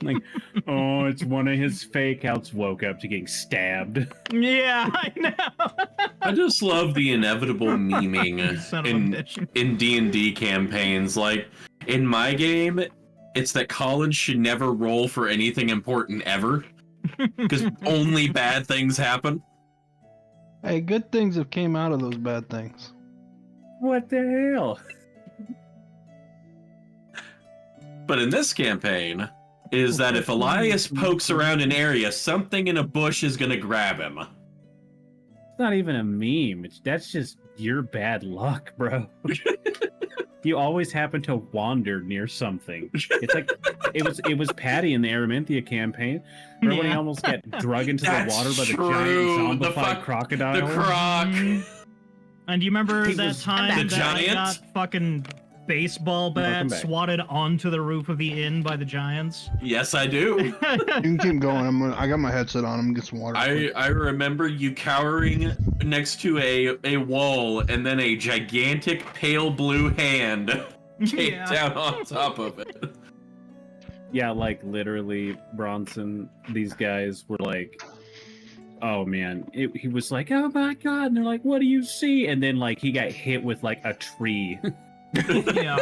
Like, oh, it's one of his fake outs woke up to getting stabbed. Yeah, I know. I just love the inevitable memeing Son of a in bitch. in D&D campaigns. Like in my game, it's that Colin should never roll for anything important ever, because only bad things happen. Hey, good things have came out of those bad things. What the hell? But in this campaign, is that if Elias pokes around an area, something in a bush is gonna grab him. It's not even a meme. That's just your bad luck, bro. You always happen to wander near something. It's like it was Patty in the Araminthia campaign. Remember when he Yeah. almost got drug into the That's water by the true. giant zombified crocodile? The croc. Mhm. And do you remember He that was- time The that I giant? got fucking baseball Welcome bat back. swatted onto the roof of the inn by the giants? Yes, I do. You can keep going. I got my headset on. I'm gonna get some water. I remember you cowering next to a wall, and then a gigantic pale blue hand came Yeah. down on top of it. Yeah, like literally, Bronson, these guys were like, oh man. He was like, oh my god. And they're like, what do you see? And then like he got hit with like a tree. Yeah.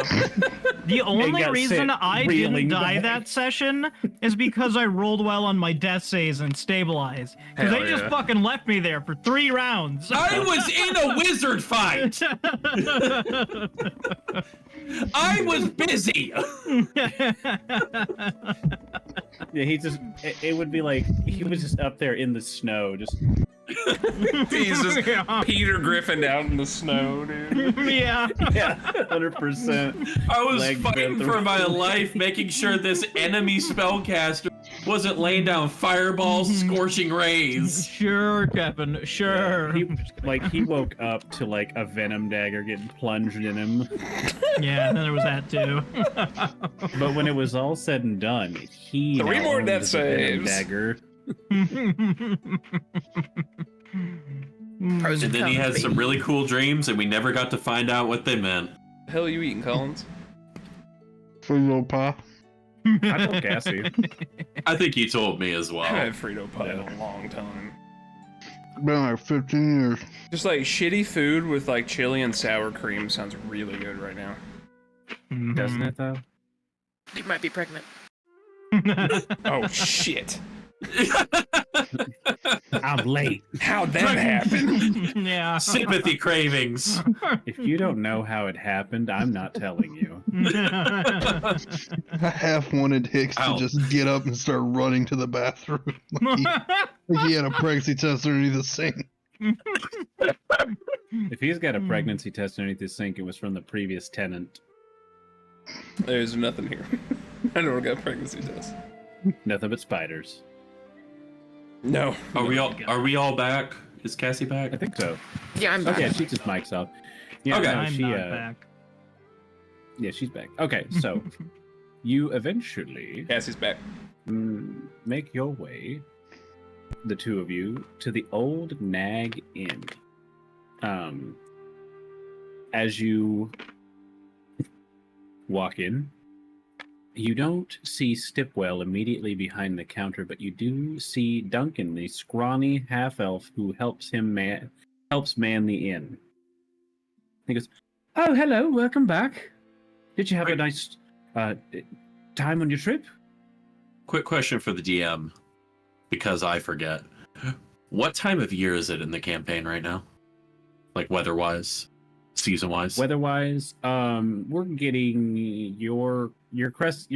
The only got reason sent I reeling didn't die back. that session is because I rolled well on my death saves and stabilize. Because Hell they just yeah. fucking left me there for 3 rounds. I was in a wizard fight. I was busy. Yeah, it would be like, he was just up there in the snow, just, He's just Yeah. Peter Griffin out in the snow, dude. Yeah. yeah, 100%. I was Legs fighting bent for my around. life, making sure this enemy spellcaster wasn't laying down fireballs, scorching rays. Sure, Kevin. Sure. He, like, he woke up to like a venom dagger getting plunged in him. Yeah, then there was that too. But when it was all said and done, he 3 now more owned death the venom saves. dagger. Pros And then he had some really cool dreams, and we never got to find out what they meant. The hell are you eating, Collins? Frito pie. I told Cassie. I think he told me as I well. haven't had Frito pie in a long time. Been like 15 years. Just like shitty food with like chili and sour cream sounds really good right now. Doesn't it though? You might be pregnant. Oh shit! I'm late. How'd that happen? Yeah. Sympathy cravings. If you don't know how it happened, I'm not telling you. I half wanted Hicks Ow. to just get up and start running to the bathroom. Like he had a pregnancy test underneath the sink. If he's got a pregnancy test underneath his sink, it was from the previous tenant. There's nothing here. I don't got a pregnancy test. Nothing but spiders. No. Are we all back? Is Cassie back? I think so. Yeah, I'm back. Okay, she just mics off. Yeah, Okay. no, I'm she, not back. Yeah, she's back. Okay, so you eventually Cassie's back. make your way, the two of you, to the Old Nag Inn. As you walk in, you don't see Stipwell immediately behind the counter, but you do see Duncan, the scrawny half-elf who helps man the inn. He goes, "Oh, hello, welcome back. Did you have a nice time on your trip?" Quick question for the DM, because I forget. What time of year is it in the campaign right now? Like weather-wise, season-wise? Weather-wise, we're getting your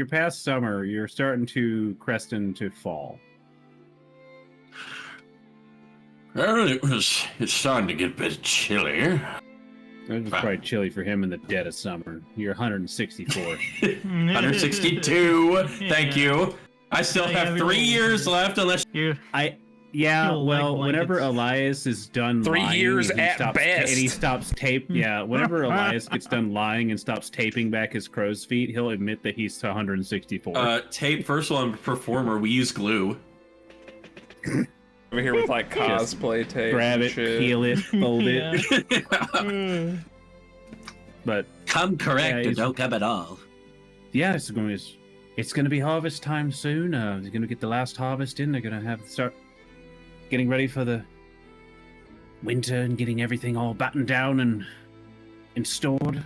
past summer. You're starting to crest into fall. Well, it's starting to get a bit chilly. It was probably chilly for him in the dead of summer. You're 164. 162. Thank you. I still Yeah, have we 3 rolled. years left, unless You. Yeah, Feel well, like whenever blankets. Elias is done 3 lying, years and he at stops, best. and he stops whenever Elias gets done lying and stops taping back his crow's feet, he'll admit that he's 164. tape. First of all, I'm a performer. We use glue. Over here with like Just cosplay tape. Grab and it, shit. peel it, fold Yeah. it. But Come correct Yeah, or he's- don't come at all. yeah, it's going to be harvest time soon. They're going to get the last harvest in. They're going to start getting ready for the winter and getting everything all battened down and stored.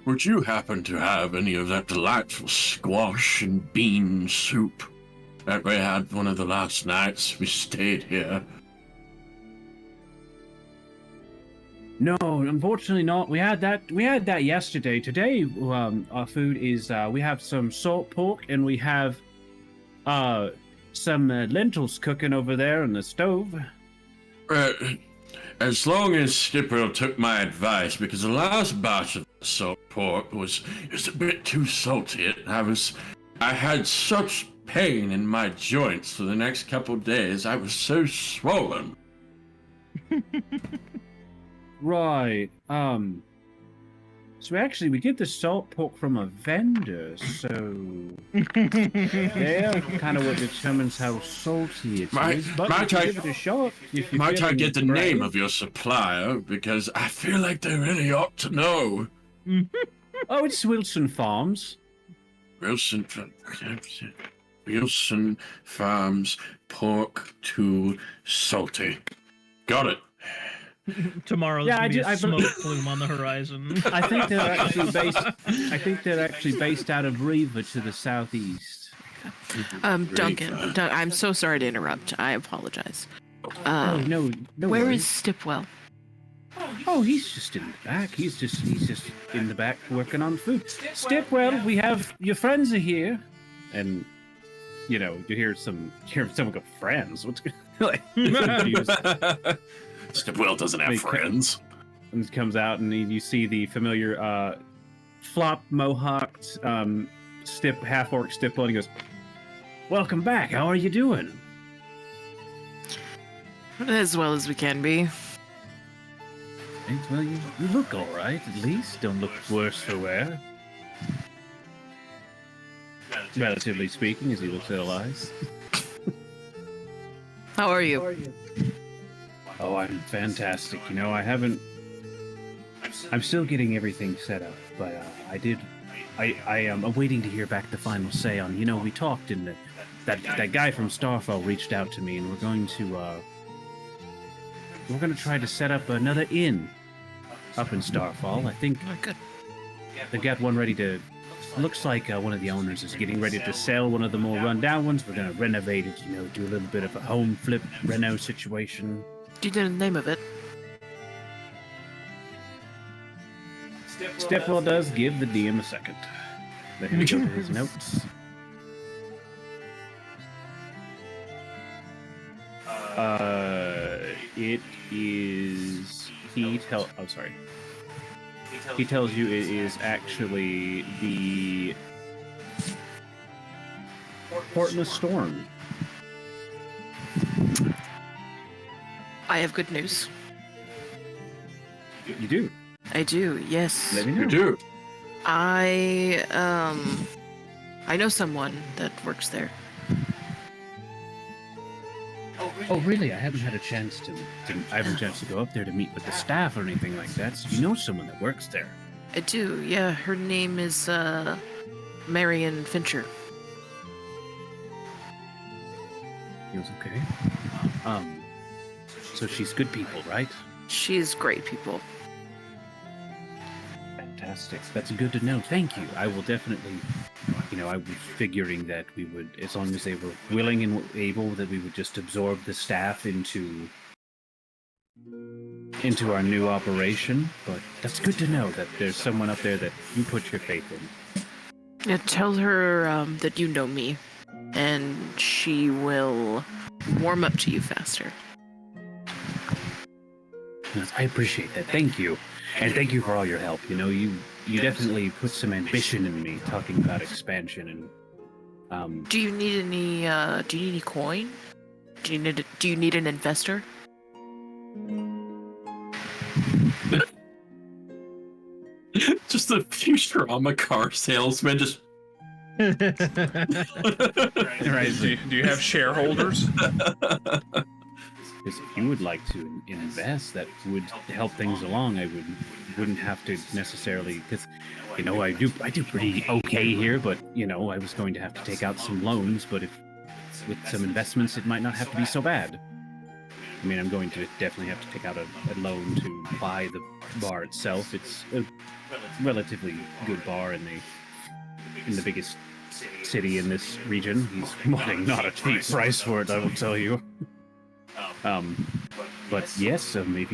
Would you happen to have any of that delightful squash and bean soup that we had one of the last nights we stayed here? No, unfortunately not. We had that yesterday. Today, our food is we have some salt pork and we have some lentils cooking over there on the stove. As long as Stipple took my advice, because the last batch of salt pork was a bit too salty. I had such pain in my joints for the next couple days. I was so swollen. Right. So actually, we get the salt pork from a vendor, so they're kind of what determines how salty it Might- is. But might you I- give it a shot. If you're Might I feeling get the brave. name of your supplier? Because I feel like they really ought to know. Oh, it's Wilson Farms. Wilson Farms pork too salty. Got it. Tomorrow's Yeah, gonna be a I smoke believe- plume on the horizon. I think they're actually based. I think they're actually based out of Riva to the southeast. Duncan, I'm so sorry to interrupt. I apologize. Oh no, no Where worries. is Stipwell? Oh, he's just in the back. He's just in the back working on food. Stipwell, we have your friends are here, and you know you hear someone go friends. What's like? Confused. Stipwell doesn't have They friends. And he comes out, and you see the familiar flop mohawked half-orc Stipwell, and he goes, "Welcome back. How are you doing?" As well as we can be. Well, you look all right, at least. Don't look worse for wear. Relatively speaking, as he looks at Elias. How are you? Oh, I'm fantastic. You know, I'm still getting everything set up, but I am waiting to hear back the final say on, we talked and that guy from Starfall reached out to me, and we're going to try to set up another inn up in Starfall. I think Oh, good. they've got one ready to, looks like one of the owners is getting ready to sell one of the more rundown ones. We're going to renovate it, do a little bit of a home flip reno situation. Do you know the name of it? Stepwell does give the DM a second. Let him go to his notes. It is. He tells you it is actually the Portland Storm. I have good news. You do. I do, yes. Let me know. You do. I know someone that works there. Oh, really? I haven't had a chance to go up there to meet with the staff or anything like that. So you know someone that works there? I do, yeah. Her name is Marion Fincher. Feels okay. So she's good people, right? She's great people. Fantastic. That's good to know. Thank you. I will definitely, I was figuring that we would, as long as they were willing and able, that we would just absorb the staff into our new operation. But that's good to know that there's someone up there that you put your faith in. Yeah, tell her that you know me, and she will warm up to you faster. I appreciate that. Thank you. And thank you for all your help. You definitely put some ambition in me talking about expansion and Do you need any coin? Do you need an investor? Just a Futurama car salesman just Right. Do you have shareholders? Because if you would like to invest, that would help things along. I wouldn't have to necessarily, because I do pretty okay here, but I was going to have to take out some loans. But if with some investments, it might not have to be so bad. I mean, I'm going to definitely have to take out a loan to buy the bar itself. It's a relatively good bar in the biggest city in this region. He's wanting not a cheap price for it, I will tell you. But yes, I'd be,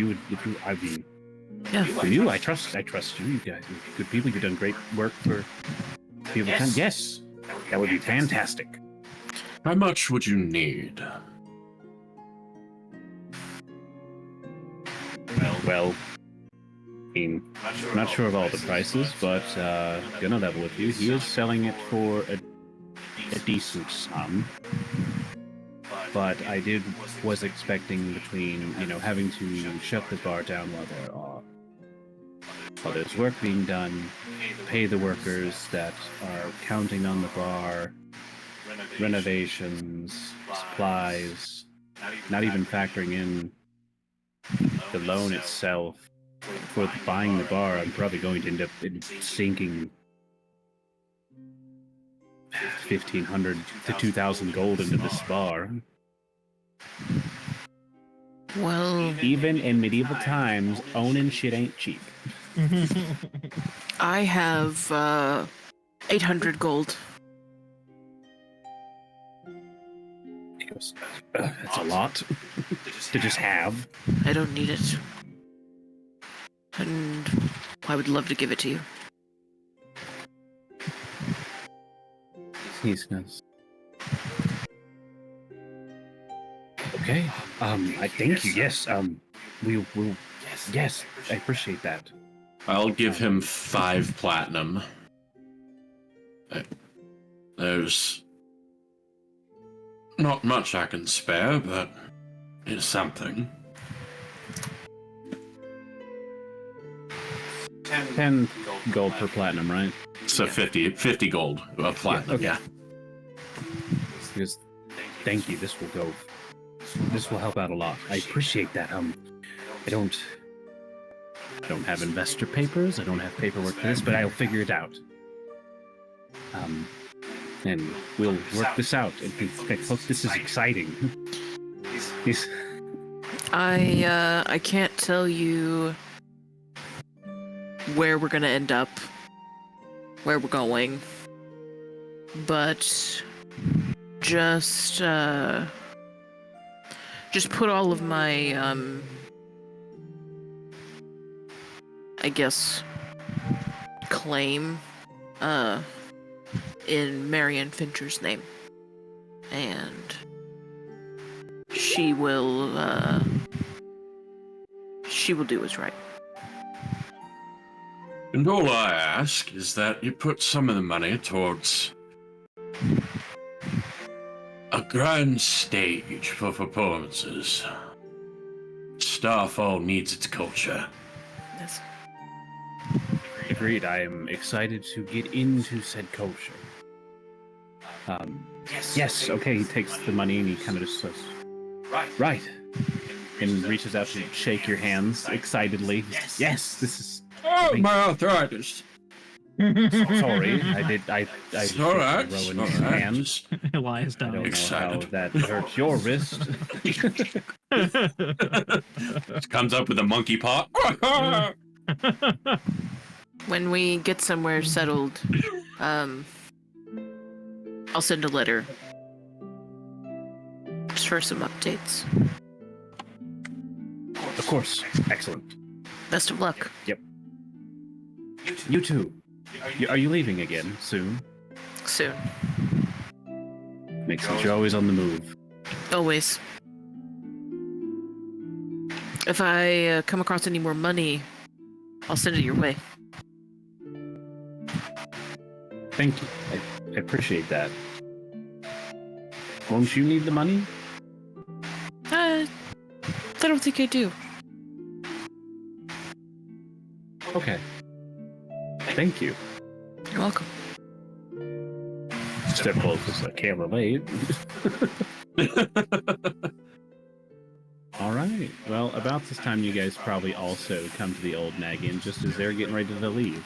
Yeah. for you, I trust you. You guys are good people. You've done great work for people. Yes, that would be fantastic. How much would you need? Well, I'm not sure of all the prices, but gonna level with you. He is selling it for a decent sum. But I was expecting between, having to shut the bar down while they're While there's work being done, pay the workers that are counting on the bar, renovations, supplies, not even factoring in the loan itself. For buying the bar, I'm probably going to end up sinking 1,500 to 2,000 gold into this bar. Well, Even in medieval times, owning shit ain't cheap. I have 800 gold. That's a lot to just have. I don't need it. And I would love to give it to you. He says. Okay. I thank you. Yes. We will. Yes, I appreciate that. I'll give him 5 platinum. There's not much I can spare, but it's something. 10 gold per platinum, right? So 50 gold of platinum, Yeah, okay. Because, thank you. This will help out a lot. I appreciate that. I don't have investor papers. I don't have paperwork for this, but I'll figure it out. And we'll work this out. This is exciting. I can't tell you where we're gonna end up, where we're going, but just put all of my I guess claim in Marianne Fincher's name, and she will do what's right. And all I ask is that you put some of the money towards a grand stage for performances. Starfall needs its culture. Yes. Agreed. I am excited to get into said culture. Yes. Okay. He takes the money and he kind of just says, "Right," and reaches out to shake your hands excitedly. Yes. This is. Oh, my arthritis. Sorry, I It's all right. Rowan's hand. Elias I down. don't Excited. know how that hurts your wrist. Comes up with a monkey paw. When we get somewhere settled, I'll send a letter. Just for some updates. Of course. Excellent. Best of luck. Yep. You too. Are you leaving again soon? Soon. Makes sense. You're always on the move. Always. If I come across any more money, I'll send it your way. Thank you. I appreciate that. Won't you need the money? I don't think I do. Okay. Thank you. You're welcome. Step close, I can't relate. All right. Well, about this time, you guys probably also come to the old Naggin just as they're getting ready to leave.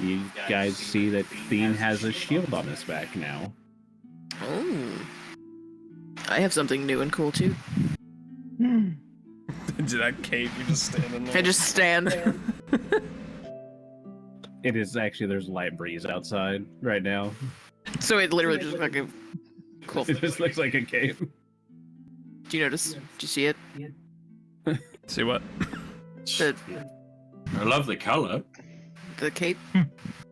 You guys see that Theine has a shield on his back now. Oh. I have something new and cool too. Did that cape? You just standing there. I just stand there. It is actually, there's a light breeze outside right now. So it literally just looks like a cool. It just looks like a cape. Do you notice? Do you see it? See what? The A lovely color. the cape?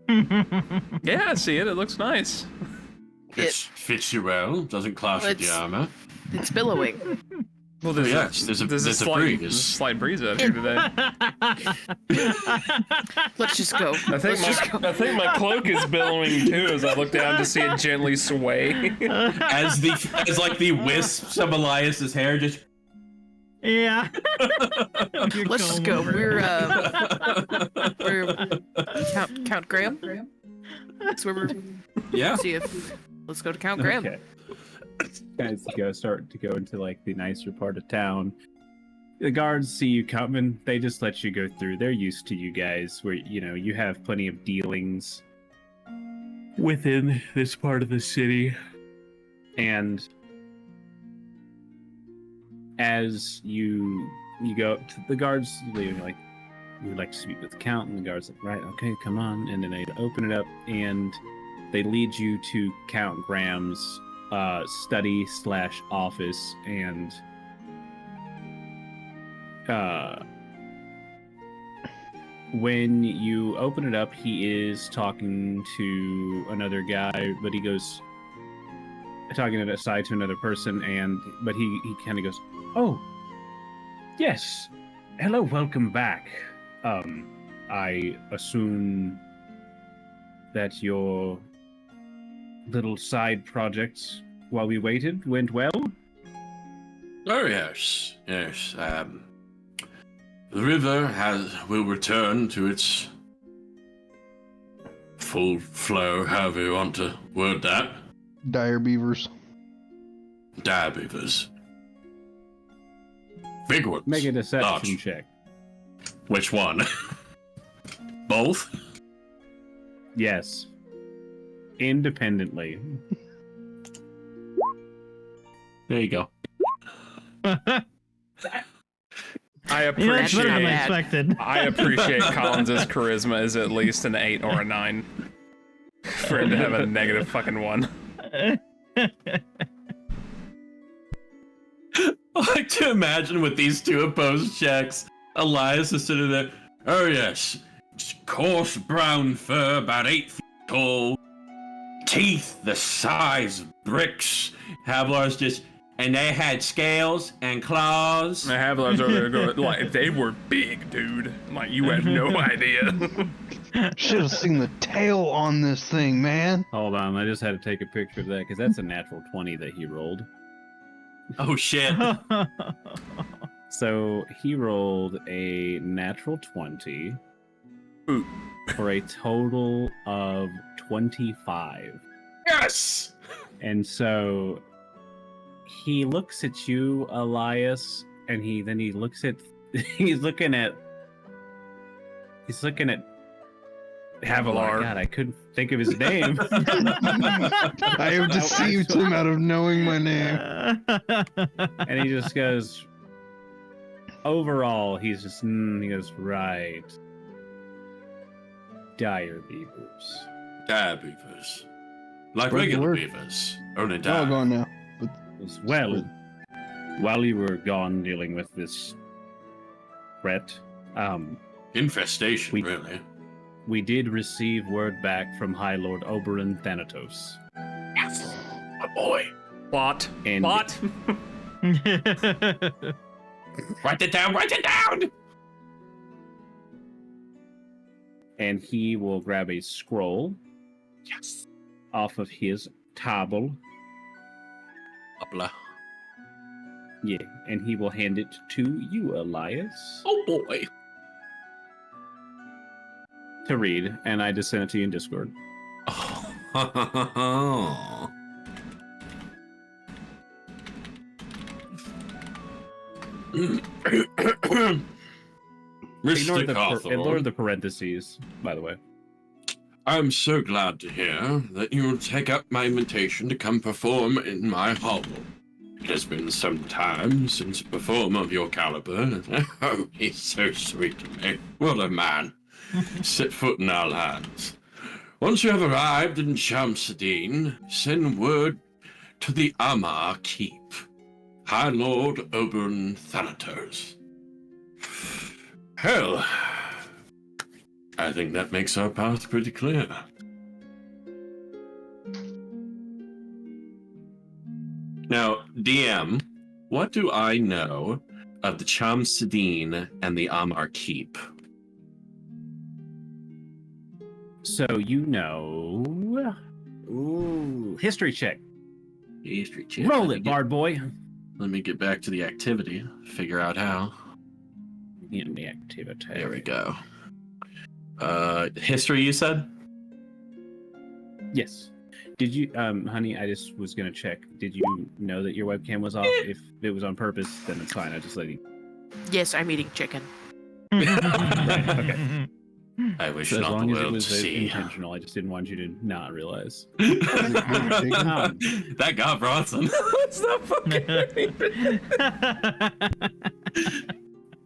Yeah, I see it. It looks nice. It fits you well. Doesn't clash with the It's- armor. It's billowing. Well, Yes, there's a slight breeze out here today. Let's just go. I think my cloak is billowing too as I look down to see it gently sway. As the wisps of Elias's hair just. Yeah. Let's just go. We're Or Count Graham? That's where we're. Yeah. See if. Let's go to Count Graham. Okay. Guys start to go into like the nicer part of town. The guards see you coming, they just let you go through. They're used to you guys, where you have plenty of dealings within this part of the city. And as you go up to the guards, you're like, we'd like to speak with the count, and the guards like, right, okay, come on. And then they open it up and they lead you to Count Graham's study/office, and when you open it up, he is talking to another guy, but he goes talking aside to another person, but he kind of goes, "Oh, yes, hello, welcome back. I assume that your little side projects while we waited went well." Oh yes. The river will return to its full flow, however you want to word that. Dire beavers. Dire beavers. Big ones. Make a deception Large. check. Which one? Both? Yes. Independently. There you go. I That's better than I appreciate. expected. I appreciate Collins's charisma is at least an 8 or a 9. For him to have a negative fucking 1. I like to imagine with these two opposed checks, Elias is sitting there. Oh yes, coarse brown fur, about 8 feet tall, teeth the size of bricks. Havilar's just, and they had scales and claws. I have those over there going, like, they were big, dude. Like, you have no idea. Should have seen the tail on this thing, man. Hold on, I just had to take a picture of that because that's a natural 20 that he rolled. Oh shit. So he rolled a natural 20 Ooh. for a total of 25. Yes! And so he looks at you, Elias, and he looks at he's looking at Havilar. Oh my God, I couldn't think of his name. I have deceived him out of knowing my name. And he just goes, overall, he goes, right. Dire beavers. Dire beavers. Like Spread the regular word. beavers. Only They're all dire. gone now. Well, while you were gone dealing with this threat, Infestation, We- really. we did receive word back from High Lord Oberyn Thanatos. Yes. My boy. Plot. And Plot. Write it down, write it down! and he will grab a scroll Yes. off of his table. Uppla. Yeah, and he will hand it to you, Elias, Oh boy. to read. And I just sent it to you in Discord. Oh. Mr. Ignore Cawthorne, the parentheses, by the way. I'm so glad to hear that you'll take up my invitation to come perform in my hall. It has been some time since a performer of your caliber. Oh, he's so sweet to me. What a man. Set foot in our lands. Once you have arrived in Shamsadine, send word to the Amar Keep. High Lord Oberyn Thanatos. Hell, I think that makes our path pretty clear. Now, DM, what do I know of the Shamsadine and the Amar Keep? So you know. Ooh, history check. History check. Roll Let me it, get- Bard boy. Let me get back to the activity, figure out how. In the activity. There we go. History, you said? Yes. Did you, honey? I just was gonna check. Did you know that your webcam was off? If it was on purpose, then it's fine. I just let you. Yes, I'm eating chicken. Right. Okay. I wish So as not the long as it world was to see. intentional, I just didn't want you to not realize. That got Bronson. Stop fucking.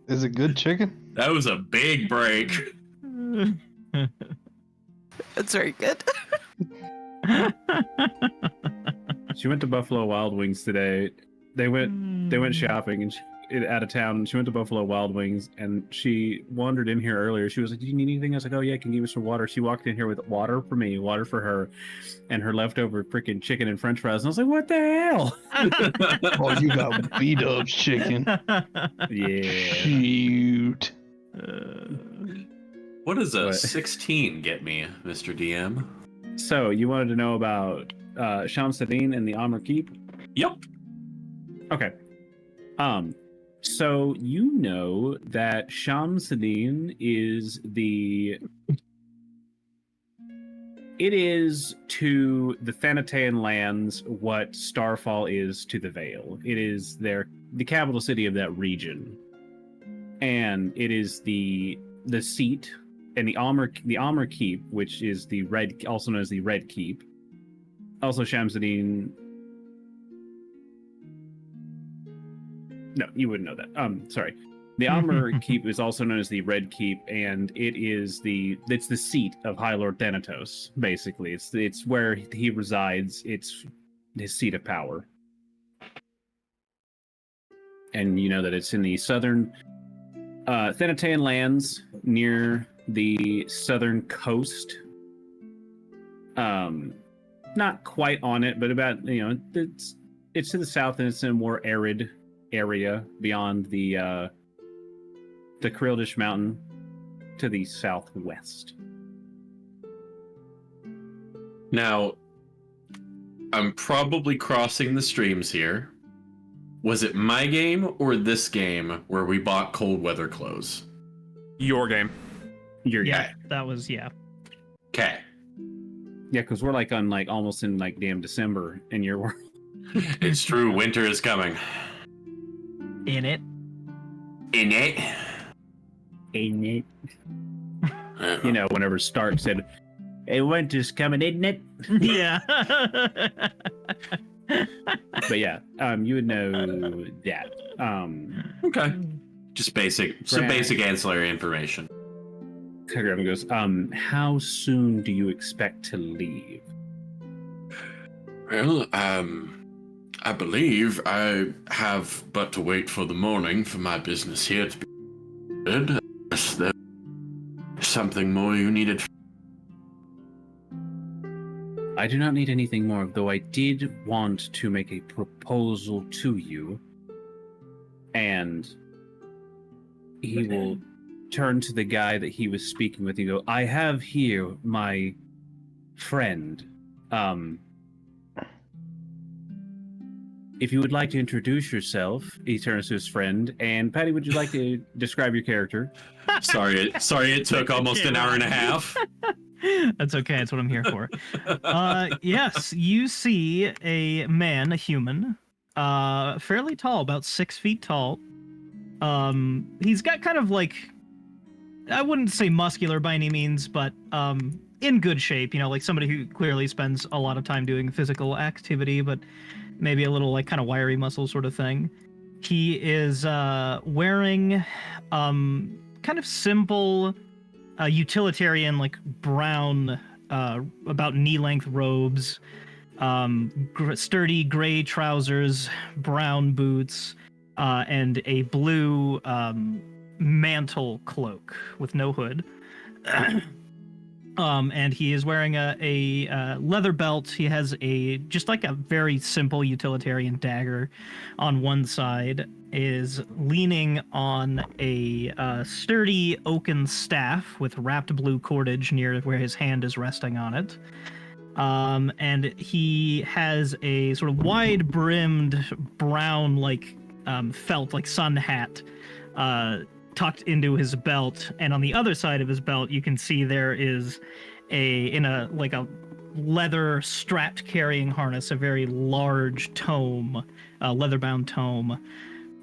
Is it good chicken? That was a big break. That's very good. She went to Buffalo Wild Wings today. They went shopping and out of town. And she went to Buffalo Wild Wings and she wandered in here earlier. She was like, "Do you need anything?" I was like, "Oh yeah, can you give me some water?" She walked in here with water for me, water for her, and her leftover freaking chicken and French fries. And I was like, "What the hell?" Oh, you got beat up chicken. Yeah. Cute. What does a What? 16 get me, Mr. DM? So you wanted to know about Shamsadin and the Armor Keep? Yep. Okay. So you know that Shamsadin is it is to the Thanatean lands what Starfall is to the Vale. It is the capital city of that region. And it is the seat and the Armor Keep, which is also known as the Red Keep. Also Shamsadin. No, you wouldn't know that. Sorry. The Armor Keep is also known as the Red Keep, and it's the seat of High Lord Thanatos, basically. It's where he resides. It's his seat of power. And you know that it's in the southern Thanatean lands near the southern coast. Not quite on it, but about, it's to the south, and it's in a more arid area beyond the Krildish Mountain to the southwest. Now, I'm probably crossing the streams here. Was it my game or this game where we bought cold weather clothes? Your game. Yeah, that was, yeah. Okay. Yeah, because we're almost in damn December in your world. It's true, winter is coming. In it. In it. Whenever Stark said, "Hey, winter's coming, isn't it?" Yeah. But yeah, you would know that. Okay. Just some Right. basic ancillary information. Graham goes, how soon do you expect to leave? Well, I believe I have but to wait for the morning for my business here to be good. Is there something more you needed? I do not need anything more, though I did want to make a proposal to you. And he will turn to the guy that he was speaking with and go, "I have here my friend. If you would like to introduce yourself," he turns to his friend. And Patty, would you like to describe your character? Sorry, it took almost an hour and a half. That's okay. That's what I'm here for. Yes, you see a man, a human, fairly tall, about 6 feet tall. He's got kind of I wouldn't say muscular by any means, but in good shape. Like somebody who clearly spends a lot of time doing physical activity, but maybe a little kind of wiry muscle sort of thing. He is wearing kind of simple utilitarian brown about knee-length robes, sturdy gray trousers, brown boots, and a blue mantle cloak with no hood. And he is wearing a leather belt. He has just a very simple utilitarian dagger on one side, is leaning on a sturdy oaken staff with wrapped blue cordage near where his hand is resting on it. And he has a sort of wide-brimmed brown felt sun hat tucked into his belt, and on the other side of his belt, you can see there is a leather strapped carrying harness, a very large tome, leather-bound tome.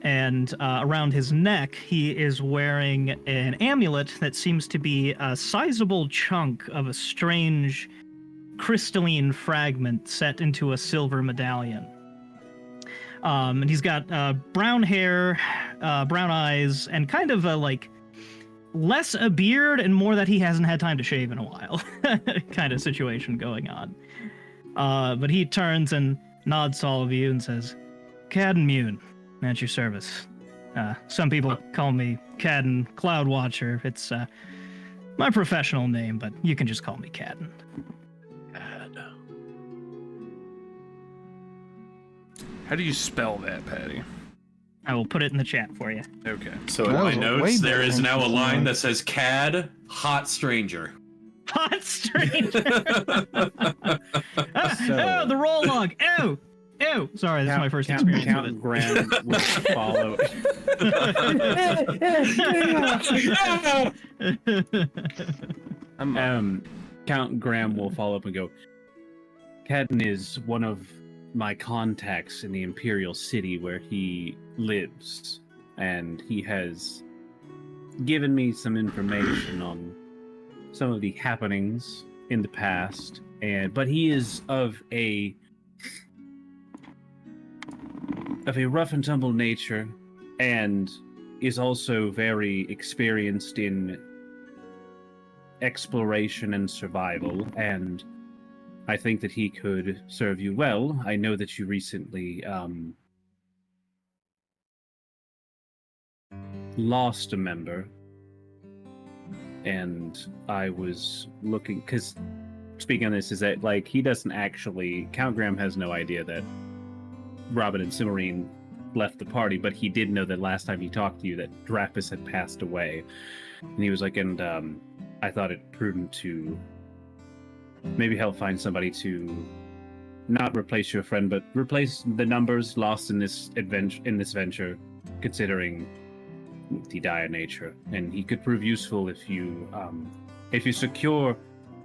And around his neck, he is wearing an amulet that seems to be a sizable chunk of a strange crystalline fragment set into a silver medallion. And he's got brown hair, brown eyes, and kind of a less a beard and more that he hasn't had time to shave in a while kind of situation going on. But he turns and nods to all of you and says, Cadden at your service. Some people call me Cadden Cloud Watcher. It's my professional name, but you can just call me Cadden. How do you spell that, Patty? I will put it in the chat for you. Okay. So in That my was way notes, there better is than now a something line like- that says "Cad, hot stranger." Hot stranger. So- Oh, the roll log. Ew. Ew. Sorry, this is my first experience with Count Graham will follow. it. Count Graham will follow up and go, Cadden is one of my contacts in the Imperial City where he lives, and he has given me some information on some of the happenings in the past, but he is of a rough and tumble nature, and is also very experienced in exploration and survival, and I think that he could serve you well. I know that you recently lost a member, and I was looking, because speaking on this, is that he doesn't actually, Count Graham has no idea that Robin and Cimarine left the party, but he did know that last time he talked to you that Drapus had passed away, and he was like, and I thought it prudent to maybe help find somebody to not replace your friend, but replace the numbers lost in this venture, considering the dire nature. And he could prove useful if you secure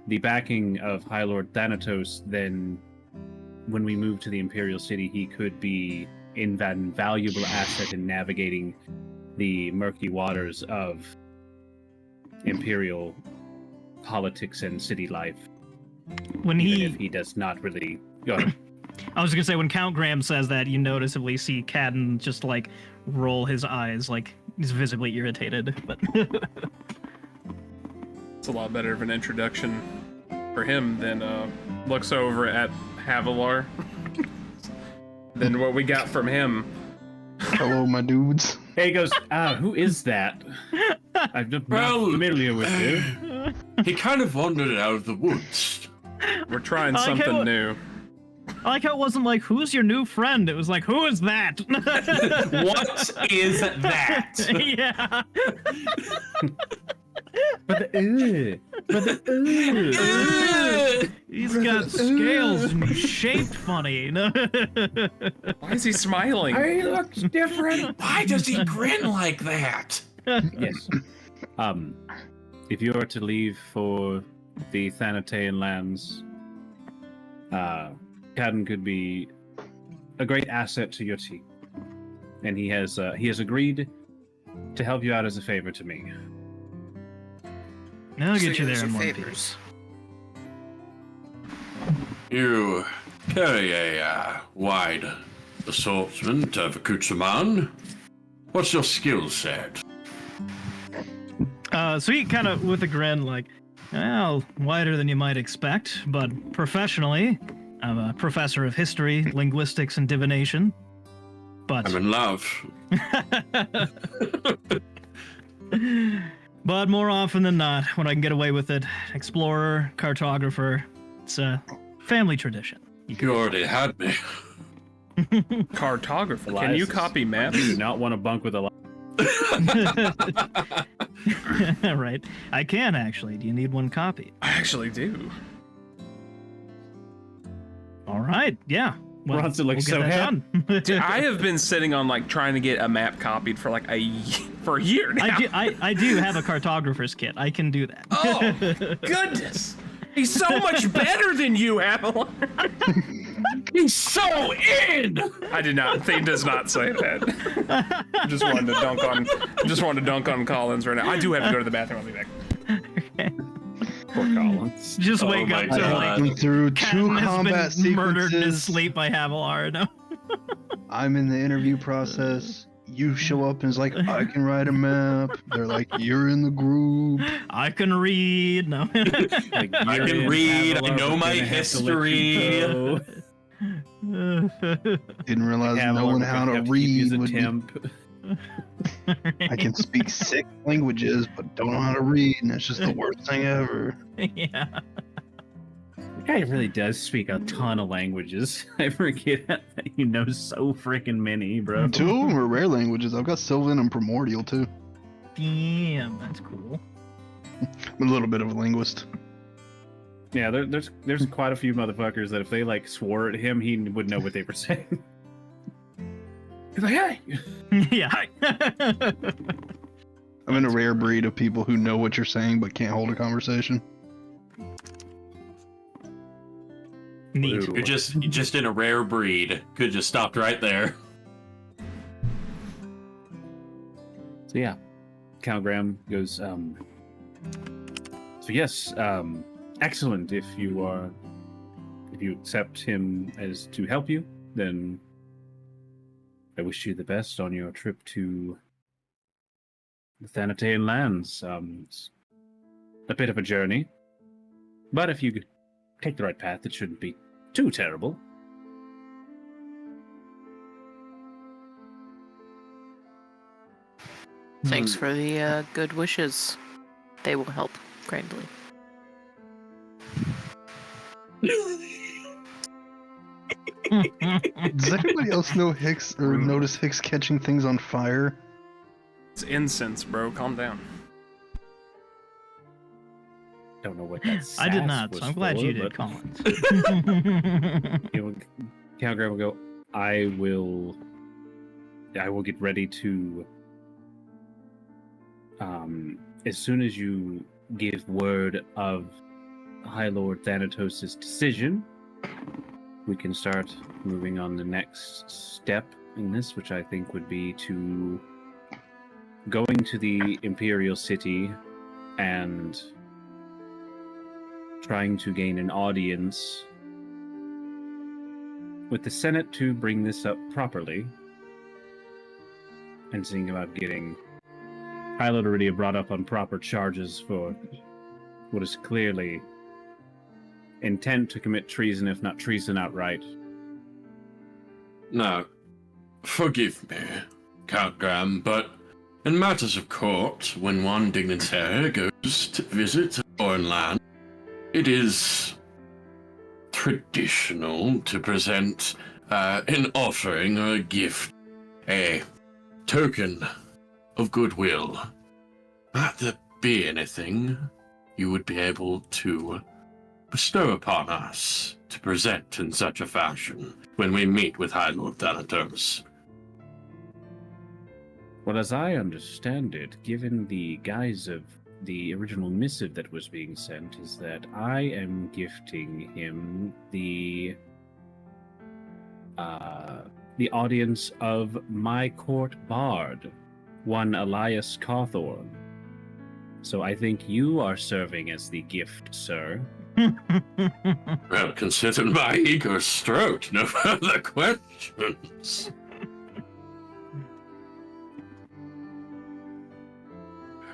the backing of High Lord Thanatos. Then, when we move to the Imperial City, he could be an invaluable asset in navigating the murky waters of Imperial politics and city life. When Even if he does not really go ahead. I was gonna say, when Count Graham says that, you noticeably see Cadden just roll his eyes, he's visibly irritated. But It's a lot better of an introduction for him than looks over at Havilar than what we got from him. Hello, my dudes. Hey, he goes, who is that? I'm not familiar with you. He kind of wandered out of the woods. We're trying I like something how- new. I like how it wasn't who's your new friend? It was who is that? What is that? Yeah. But He's got scales and he's shaped funny. Why is he smiling? he looks different. Why does he grin like that? Yes. If you are to leave for the Thanatean lands, Cadden could be a great asset to your team, and he has agreed to help you out as a favor to me. I'll get So you there those in are one favors. piece. You carry a wide assortment of accoutrement. What's your skill set? So he kind of, with a grin, well, wider than you might expect, but professionally, I'm a professor of history, linguistics, and divination. But I'm in love. But more often than not, when I can get away with it, explorer, cartographer, it's a family tradition. You already had me. Cartographer. Can Elias you is- copy maps? I do not want to bunk with a Right. I can, actually. Do you need one copy? I actually do. All right. Yeah. Well, Bronson looks we'll so get that happy. done. I have been sitting on like trying to get a map copied for like for a year now. I do have a cartographer's kit. I can do that. Oh goodness, he's so much better than you, Havilar. He's so in. I did not. Theine does not say that. Just wanted to dunk on Collins right now. I do have to go to the bathroom. I'll be back. Okay. Poor Collins. Just Oh wake my up to God. like Went through two Captain has combat been murdered in his sequences. sleep by Havilar. No. I'm in the interview process. You show up and it's like, I can write a map. They're like, you're in the group. I can read. No. Like, I you're can in read, I Havilar, know we're my gonna have to let you history. go. Didn't realize Havilar, knowing we're how gonna to have to keep you as read a would be. temp. I can speak 6 languages, but don't know how to read, and it's just the worst thing ever. Yeah. The guy really does speak a ton of languages. I forget that he knows so freaking many, bro. 2 of them are rare languages. I've got Sylvan and Primordial too. Damn, that's cool. I'm a little bit of a linguist. Yeah, there's quite a few motherfuckers that if they like swore at him, he would know what they were saying. He's like, hey! Yeah. I'm in a rare breed of people who know what you're saying but can't hold a conversation. Neat. You're just in a rare breed. Could just stopped right there. So yeah, Calgram goes, so yes, excellent. If you accept him as to help you, then I wish you the best on your trip to the Thanatean lands. It's a bit of a journey, but if you take the right path, it shouldn't be too terrible. Thanks for the good wishes. They will help greatly. Does anybody else know Hicks or notice Hicks catching things on fire? It's incense, bro. Calm down. Don't know what that I did sass not, was so I'm glad for, you did, but- Collins. Calgram will go, I will get ready to, as soon as you give word of High Lord Thanatos' decision, we can start moving on the next step in this, which I think would be to going to the Imperial City and trying to gain an audience with the Senate to bring this up properly, and seeing about getting High Lord Illy'ria brought up on proper charges for what is clearly intent to commit treason, if not treason outright. Now, forgive me, Count Graham, but in matters of court, when one dignitary goes to visit a foreign land, it is traditional to present an offering or a gift, a token of goodwill. Might there be anything you would be able to bestow upon us to present in such a fashion when we meet with High Lord Thanatos? Well, as I understand it, given the guise of the original missive that was being sent, is that I am gifting him the audience of my court bard, one Elias Cawthorne. So I think you are serving as the gift, sir. Well, consider my ego stroked. No further questions.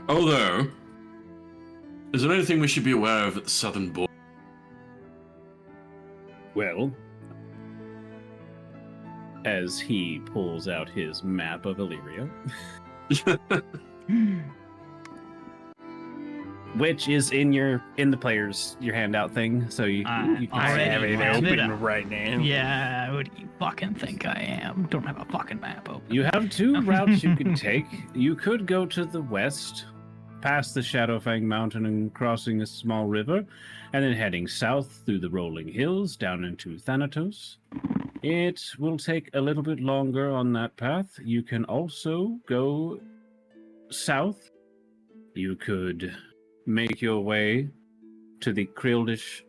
Although, is there anything we should be aware of at the southern border? Well, as he pulls out his map of Illy'ria, which is in the player's your handout thing, so you can already have it have it open up. right now. Yeah, what do you fucking think I am? Don't have a fucking map open. You have two routes you can take. You could go to the west, past the Shadowfang Mountain and crossing a small river, and then heading south through the rolling hills down into Thanatos. It will take a little bit longer on that path. You can also go south. You could make your way to the Krildish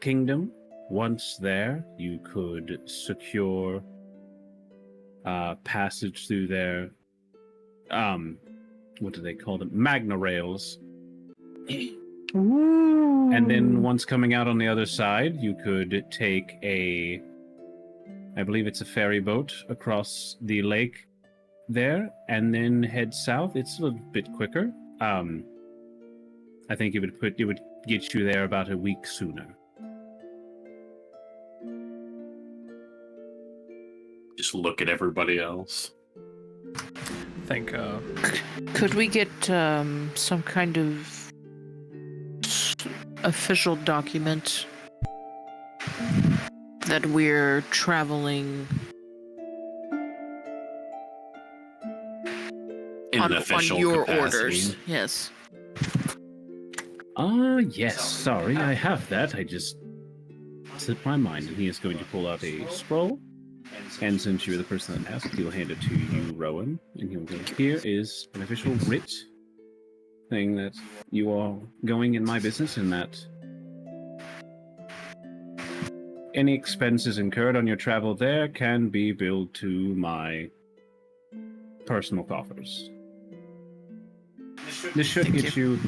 Kingdom. Once there, you could secure passage through their what do they call them? Magna rails. And then once coming out on the other side, you could take I believe it's a ferry boat across the lake there, and then head south. It's a little bit quicker. I think it would get you there about a week sooner. Just look at everybody else. I think, Could we get some kind of official document that we're traveling In an official on your capacity. orders? Yes. Yes, sorry, I have that. I just slipped my mind, and he is going to pull out a scroll. And since you're the person that asked, he'll hand it to you, Rowan. And he'll go, here is an official writ saying that you are going in my business and that any expenses incurred on your travel there can be billed to my personal coffers. This should Thank get you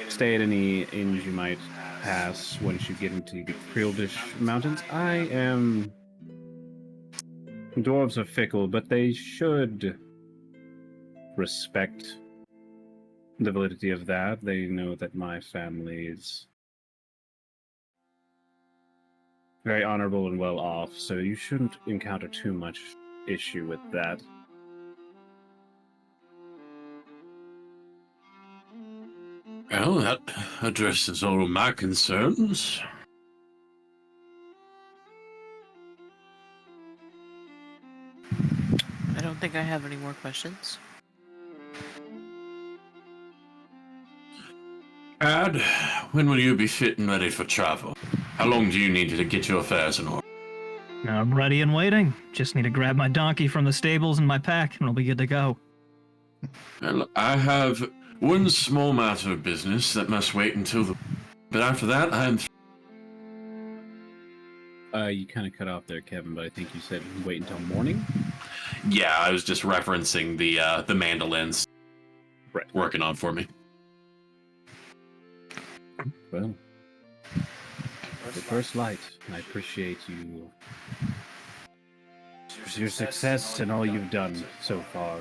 stay at any inns you might pass once you get into the Krildish Mountains. Dwarves are fickle, but they should respect the validity of that. They know that my family is very honorable and well off, so you shouldn't encounter too much issue with that. Well, that addresses all of my concerns. I don't think I have any more questions. Ad, when will you be fit and ready for travel? How long do you need to get your affairs in order? I'm ready and waiting. Just need to grab my donkey from the stables and my pack, and we'll be good to go. Well, I have one small matter of business that must wait until the... But after that, I'm... You kind of cut off there, Kevin, but I think you said wait until morning? Yeah, I was just referencing the mandolins Right. working on for me. Well, the first light, I appreciate you, your success and all you've done so far.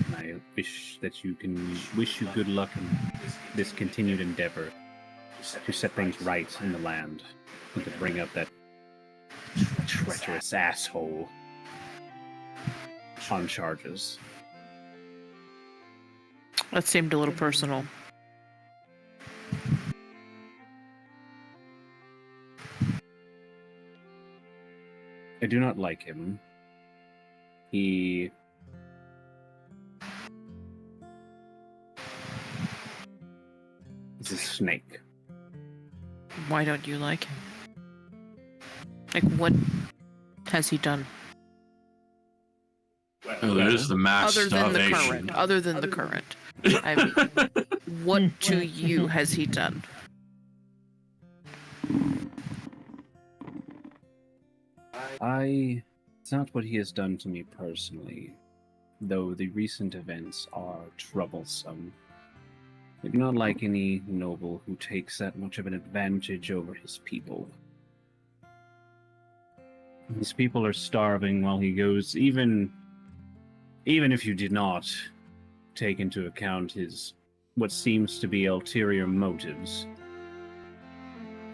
And I wish you good luck in this continued endeavor to set things right in the land and to bring up that treacherous asshole on charges. That seemed a little personal. I do not like him. He is a snake. Why don't you like him? Like, what has he done? Well, there's the mass Other than the starvation. current. Other than the current. I mean, what to you has he done? It's not what he has done to me personally, though the recent events are troublesome. I do not like any noble who takes that much of an advantage over his people. His people are starving while he goes, even if you did not take into account his what seems to be ulterior motives.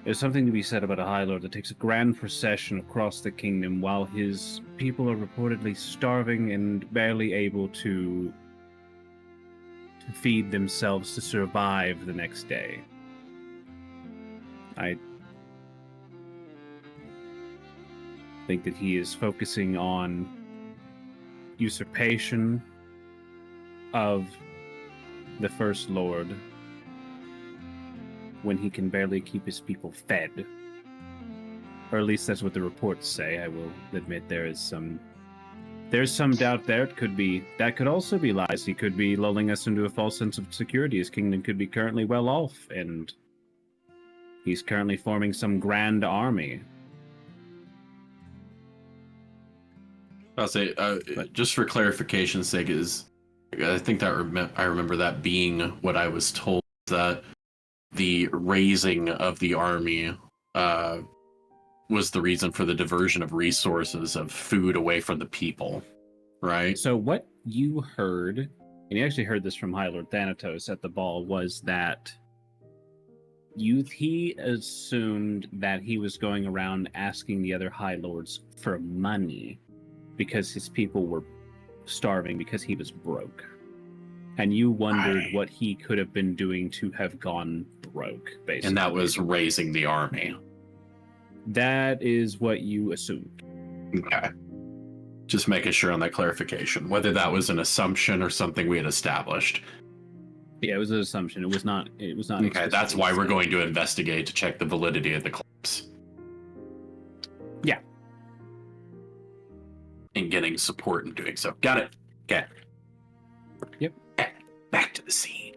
There's something to be said about a High Lord that takes a grand procession across the kingdom while his people are reportedly starving and barely able to feed themselves to survive the next day. I think that he is focusing on usurpation of the First Lord when he can barely keep his people fed. or at least that's what the reports say. I will admit there's some doubt there. That could also be lies. He could be lulling us into a false sense of security. His kingdom could be currently well off, and he's currently forming some grand army. I'll say, just for clarification's sake, I think that I remember that being what I was told, that the raising of the army was the reason for the diversion of resources of food away from the people, right? So what you heard, and you actually heard this from High Lord Thanatos at the ball, was that he assumed that he was going around asking the other High Lords for money because his people were starving because he was broke. And you wondered what he could have been doing to have gone broke, basically. And that was raising the army. That is what you assumed. Okay. Just making sure on that clarification, whether that was an assumption or something we had established. Yeah, it was an assumption. It was not. Okay, that's why we're going to investigate to check the validity of the claims. Yeah. And getting support in doing so. Got it. Okay. Yep. Back to the scene.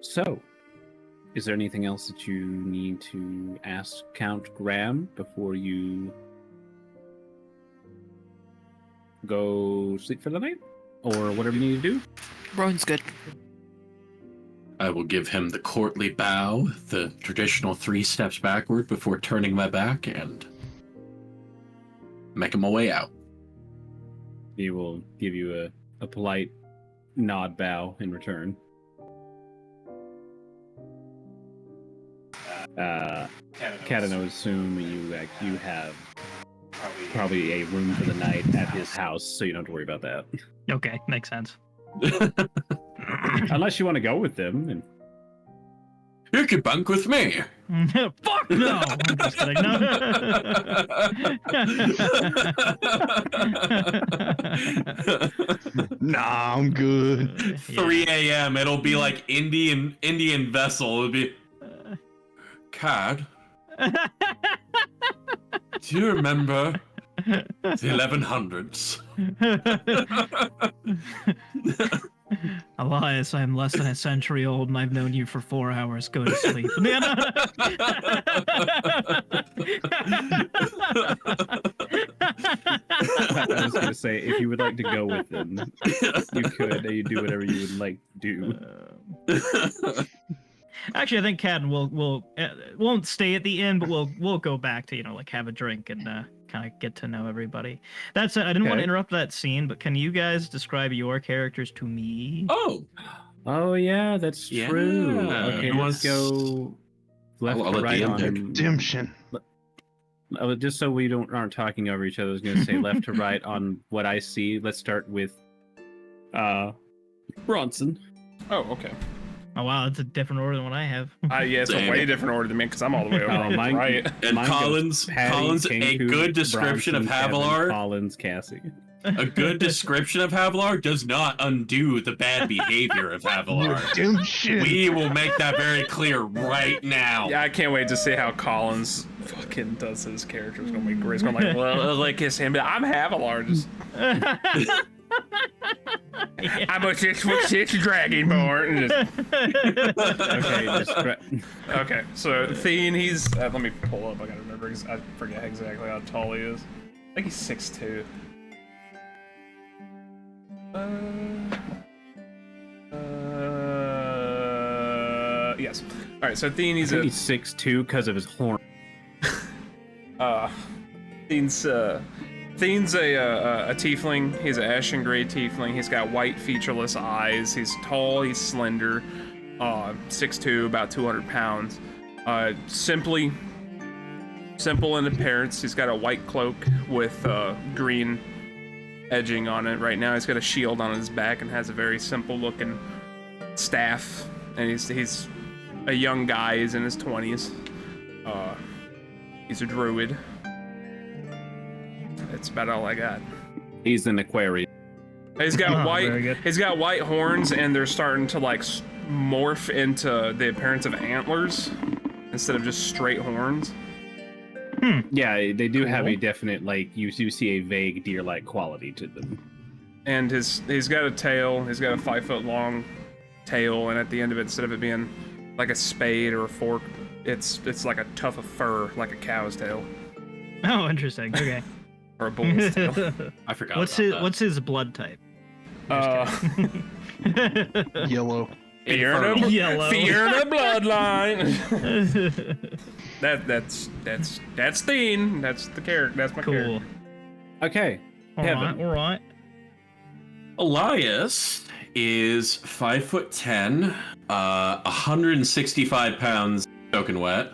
So, is there anything else that you need to ask Count Graham before you go sleep for the night? Or whatever you need to do? Rowan's good. I will give him the courtly bow, the traditional 3 steps backward before turning my back, and making my way out. He will give you a polite nod bow in return. Kat, I would assume you have probably a room for the night at his house, so you don't have to worry about that. Okay, makes sense. Unless you want to go with them. And... You could bunk with me. Fuck no! I'm just kidding. No. Nah, I'm good. 3 a.m. It'll be like Indian vessel. It'll be. Cad, do you remember the 1100s? Elias, I am less than a century old and I've known you for 4 hours. Go to sleep. I was going to say, if you would like to go with them, you could. You do whatever you would like to do. Actually, I think Cadden won't stay at the inn, but we'll go back to like have a drink and kind of get to know everybody. That's I didn't want to interrupt that scene, but can you guys describe your characters to me? Oh yeah, that's true. Okay, let's go left to right on redemption. Just so we aren't talking over each other, I was going to say left to right on what I see. Let's start with Bronson. Oh, okay. Oh wow, that's a different order than what I have. Yeah, it's a way different order than me because I'm all the way over on the right. And Collins, a good description of Havilar. Collins, Cassie. A good description of Havilar does not undo the bad behavior of Havilar. Redemption. We will make that very clear right now. Yeah, I can't wait to see how Collins fucking does his character. It's gonna be great. It's gonna be like, well, like his him. I'm Havilar. Just. I'm a 6'6" Dragonborn. Okay, so Theine, he's let me pull up. I gotta remember. I forget exactly how tall he is. I think he's 6'2". Yes. All right. So Theine, he's 6'2" because of his horn. Theine's a tiefling. He's an ashen gray tiefling. He's got white featureless eyes. He's tall. He's slender. 6'2", about 200 pounds. Simple in appearance. He's got a white cloak with green edging on it. Right now, he's got a shield on his back and has a very simple looking staff. And he's a young guy. He's in his 20s. He's a druid. That's about all I got. He's an Aquarian. He's got white horns, and they're starting to like morph into the appearance of antlers instead of just straight horns. Yeah, they do have a Cool. definite, like, you do see a vague deer-like quality to them. And he's got a tail. He's got a 5-foot long tail, and at the end of it, instead of it being like a spade or a fork, it's like a tuft of fur, like a cow's tail Oh, interesting. Okay. or a bull's tail. I forgot. What's his blood type? Yellow. Fear the Yellow. Fear the bloodline. that's Theine. That's the character. That's my Cool. character. Okay, All Kevin. right. All right. Elias is 5'10", 165 pounds soaking wet.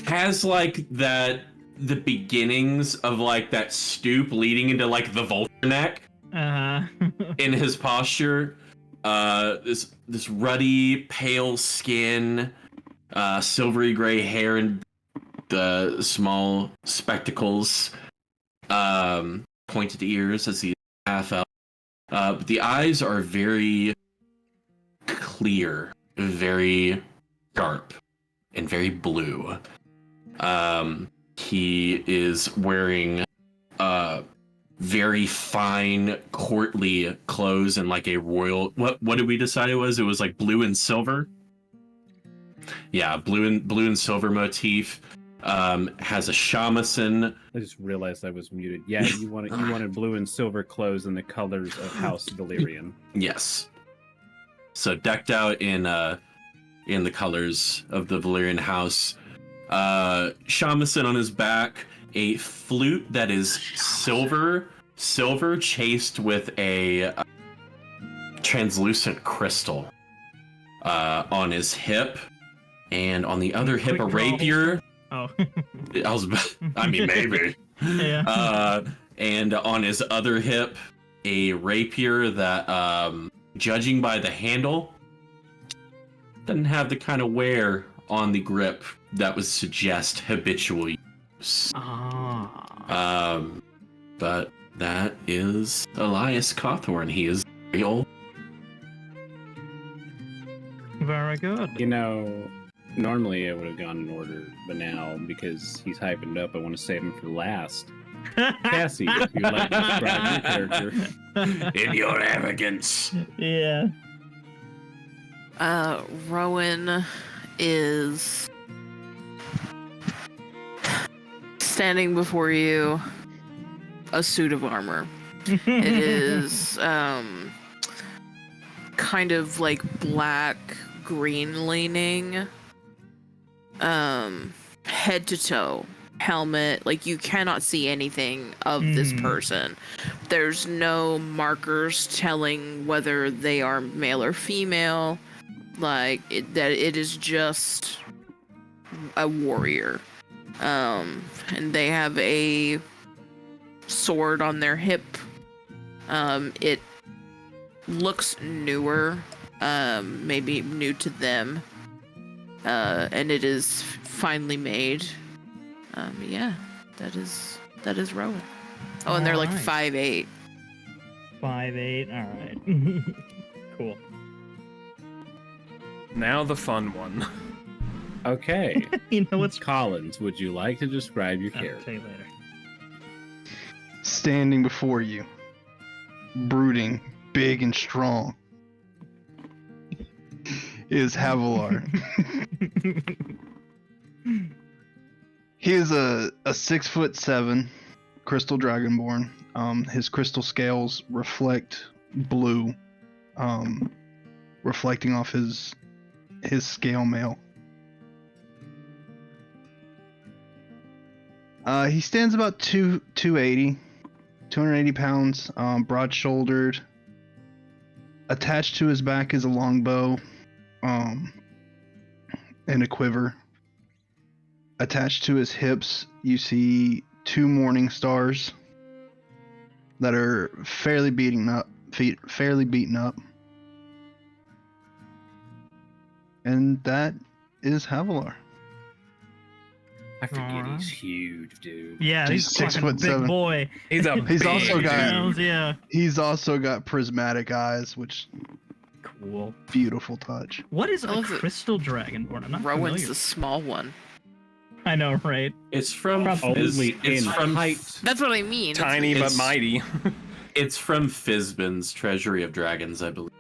Has like the beginnings of like that stoop leading into like the vulture neck in his posture. This ruddy, pale skin, silvery gray hair, and the small spectacles, pointed ears as he half elf. But the eyes are very clear, very sharp, and very blue. He is wearing very fine, courtly clothes and like a royal. What did we decide it was? It was like blue and silver. Yeah, blue and silver motif. Has a shamisen. I just realized I was muted. Yeah, you wanted blue and silver clothes in the colors of House Illy'ria. Yes. So decked out in the colors of the Valyrian house. Shamisen on his back, a flute that is silver chased with a translucent crystal on his hip, and on the other hip a Quick draw. rapier. Oh. I mean, maybe. Yeah. And on his other hip, a rapier that, judging by the handle, doesn't have the kind of wear on the grip that would suggest habitual use. But that is Elias Cawthorn. He is very old. Very good. You know, normally I would have gone in order, but now because he's hyping it up, I want to save him for last. Cassie, if you'd like to describe your character. In your arrogance. Yeah. Rowan is standing before you, a suit of armor. It is kind of like black green leaning, head to toe, helmet. Like you cannot see anything of this person. There's no markers telling whether they are male or female. Like that it is just a warrior. And they have a sword on their hip. It looks newer, maybe new to them. And it is finely made. Yeah, that is Rowan. Oh, and they're like Alright. 5'8". 5'8". All right. Cool. Now the fun one. Okay. You know what's Collins, would you like to describe your I'll character? tell you later. Standing before you, brooding, big and strong, is Havilar. He is a 6'7" crystal dragonborn. His crystal scales reflect blue, reflecting off his scale mail. He stands about 280 pounds, broad-shouldered. Attached to his back is a longbow, and a quiver. Attached to his hips, you see 2 morning stars that are fairly beaten up. And that is Havilar. I forget Alright. he's huge, dude. Yeah, He's he's a fucking 6'7". big boy. He's a He's big also got- dude. Sounds, yeah. He's also got prismatic eyes, which Cool. Beautiful touch. What is a Oh, is it- crystal dragonborn? I'm not Rowan's familiar. the small one. I know, right? It's from Only it's in from height. That's what I mean. Tiny but It's- mighty. It's from Fizban's Treasury of Dragons, I believe.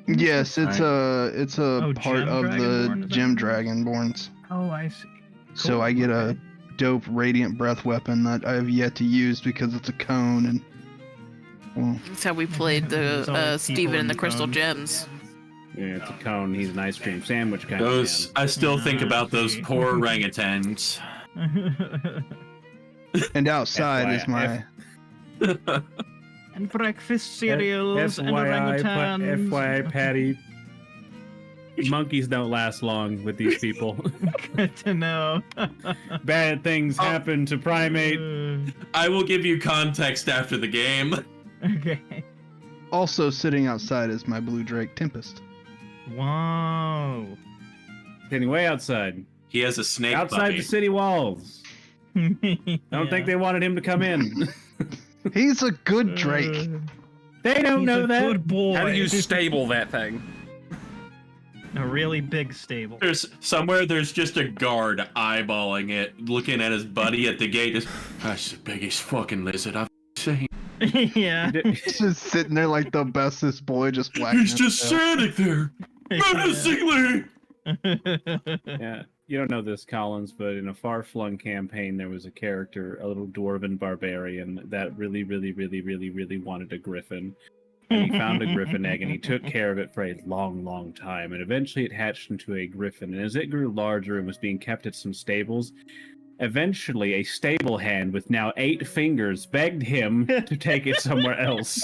Yes, it's a Oh, part gem of dragonborn, the is that gem what it is? dragonborns. Oh, I see. So Cool, I get okay. a dope radiant breath weapon that I have yet to use because it's a cone and well, That's how we played There's the always Steven people and the in Crystal cones. Gems. Yeah, it's a cone. He's an ice cream sandwich kind Those of I still think Ah, about those see. poor orangutans. and outside is my And breakfast man. cereals and FYI, orangutans. FYI, Patty. Monkeys don't last long with these people. Good to know. Bad things happen to primate. I will give you context after the game. Okay. also sitting outside is my blue drake Tempest. Wow. Standing way outside. He has a snake Outside puppy. the city walls. I don't think they wanted him to come in. He's a good drake. They don't know that. Good boy. How do you stable that thing? A really big stable. There's just a guard eyeballing it, looking at his buddy at the gate. Just, that's the biggest fucking lizard I've seen. Yeah. He's just sitting there like the bestest boy, just whacking He's just himself. standing there, menacingly. Yeah, you don't know this, Collins, but in a far-flung campaign, there was a character, a little dwarven barbarian, that really wanted a griffin. And he found a griffin egg, and he took care of it for a long time. And eventually it hatched into a griffin. And as it grew larger and was being kept at some stables, eventually a stable hand with now 8 fingers begged him to take it somewhere else.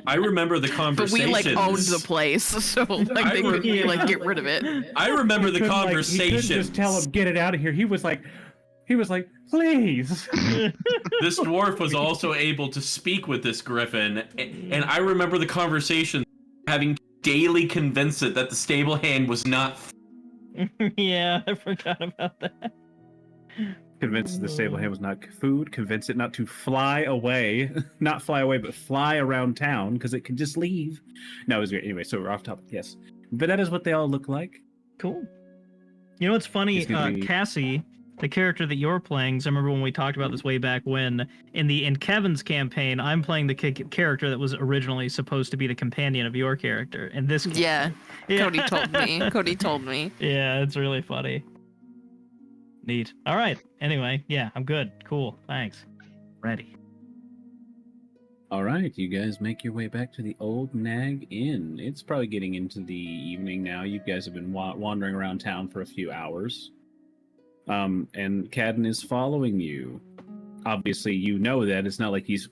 I remember the But conversations. we like owned the place, so like they couldn't be like get rid of it. I remember the He couldn't conversations. just tell him, get it out of here. He was like, please. This dwarf was also able to speak with this griffin, and I remember the conversation having daily convinced it that the stable hand was not. Yeah, I forgot about that. Convinced the stable hand was not food. Convinced it not to fly away. Not fly away, but fly around town, because it could just leave. No, it was great. Anyway, so we're off topic, yes. But that is what they all look like. Cool. You know what's funny? It's gonna be- Cassie, the character that you're playing, 'cause I remember when we talked about this way back when, in Kevin's campaign, I'm playing the character that was originally supposed to be the companion of your character. And this Yeah, Yeah. Cody told me. Cody told me. Yeah, it's really funny. Neat. All right. Anyway, yeah, I'm good. Cool. Thanks. Ready. All right, you guys make your way back to the Old Nag Inn. It's probably getting into the evening now. You guys have been wandering around town for a few hours. And Cadden is following you. Obviously, you know that. It's not like he's...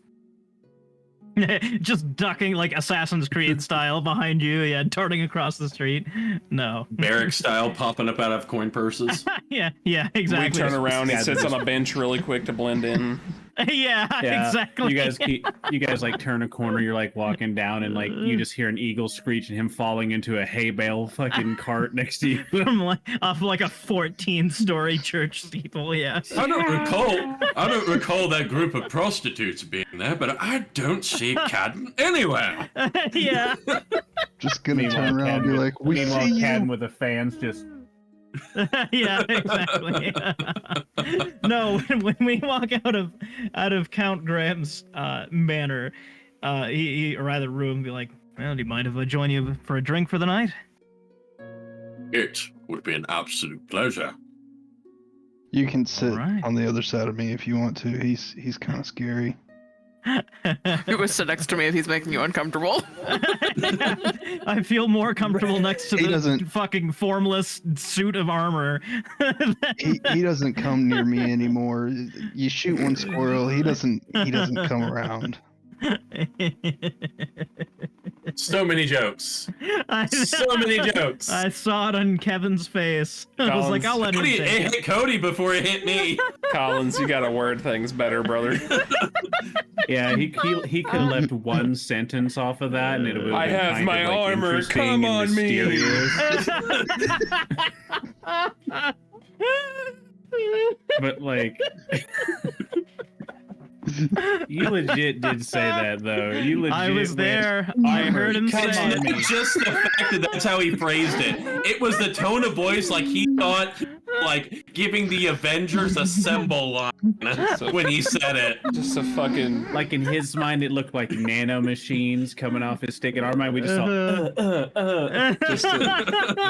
Just ducking like Assassin's Creed style behind you. Yeah, darting across the street. No. Barrack style popping up out of coin purses. Yeah, exactly. We turn around, he Yeah, sits on a bench really quick to blend in. Yeah, Yeah, exactly. You guys like turn a corner, you're like walking down, and like you just hear an eagle screech and him falling into a hay bale fucking cart next to you. From like off like a 14-story church steeple. Yeah. I don't recall that group of prostitutes being there, but I don't see Cadden anywhere. Yeah. Just gonna turn around and be like, we meanwhile, see Cadden you. with the fans just... Yeah, exactly. No, when we walk out of Count Graham's manor, or rather room, be like, well, do you mind if I join you for a drink for the night? It would be an absolute pleasure. You can sit Alright. on the other side of me if you want to. He's kind of scary. Who would sit next to me if he's making you uncomfortable? I feel more comfortable next to He the doesn't- fucking formless suit of armor. He doesn't come near me anymore. You shoot one squirrel, he doesn't come around. So many jokes. I saw it on Kevin's face. I was like, I'll let him Cody, take it it. hit Cody before it hit me. Collins, you gotta word things better, brother. Yeah, he could have left one sentence off of that, and it would have I been have kind my of, like, armor, interesting come and on me. mysterious. But like, You legit did say that, though. You legit. I was went, there. I heard him say It's it. not just the fact that that's how he phrased it. It was the tone of voice, like he thought, like giving the Avengers Assemble line when he said it. Just a fucking. Like in his mind, it looked like nano machines coming off his stick. In our mind, we just saw.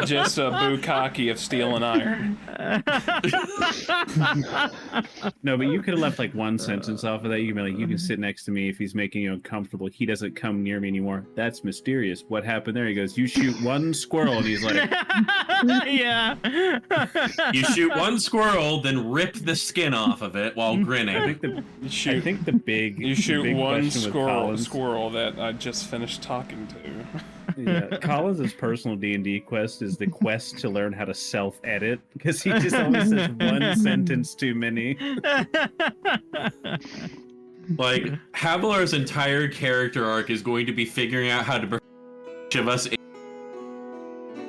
Just a bukkake of steel and iron. No, but you could have left like one sentence off of that. You can be like, you can sit next to me if he's making you uncomfortable. He doesn't come near me anymore. That's mysterious. What happened there? He goes, you shoot one squirrel, and he's like, Yeah. You shoot one squirrel, then rip the skin off of it while I grinning. think the big. You shoot big one question with Collins- squirrel that I just finished talking to. Yeah, Collins' personal D&D quest is the quest to learn how to self-edit, because he just always says one sentence too many. Like, Havilar's entire character arc is going to be figuring out how to bring each of us.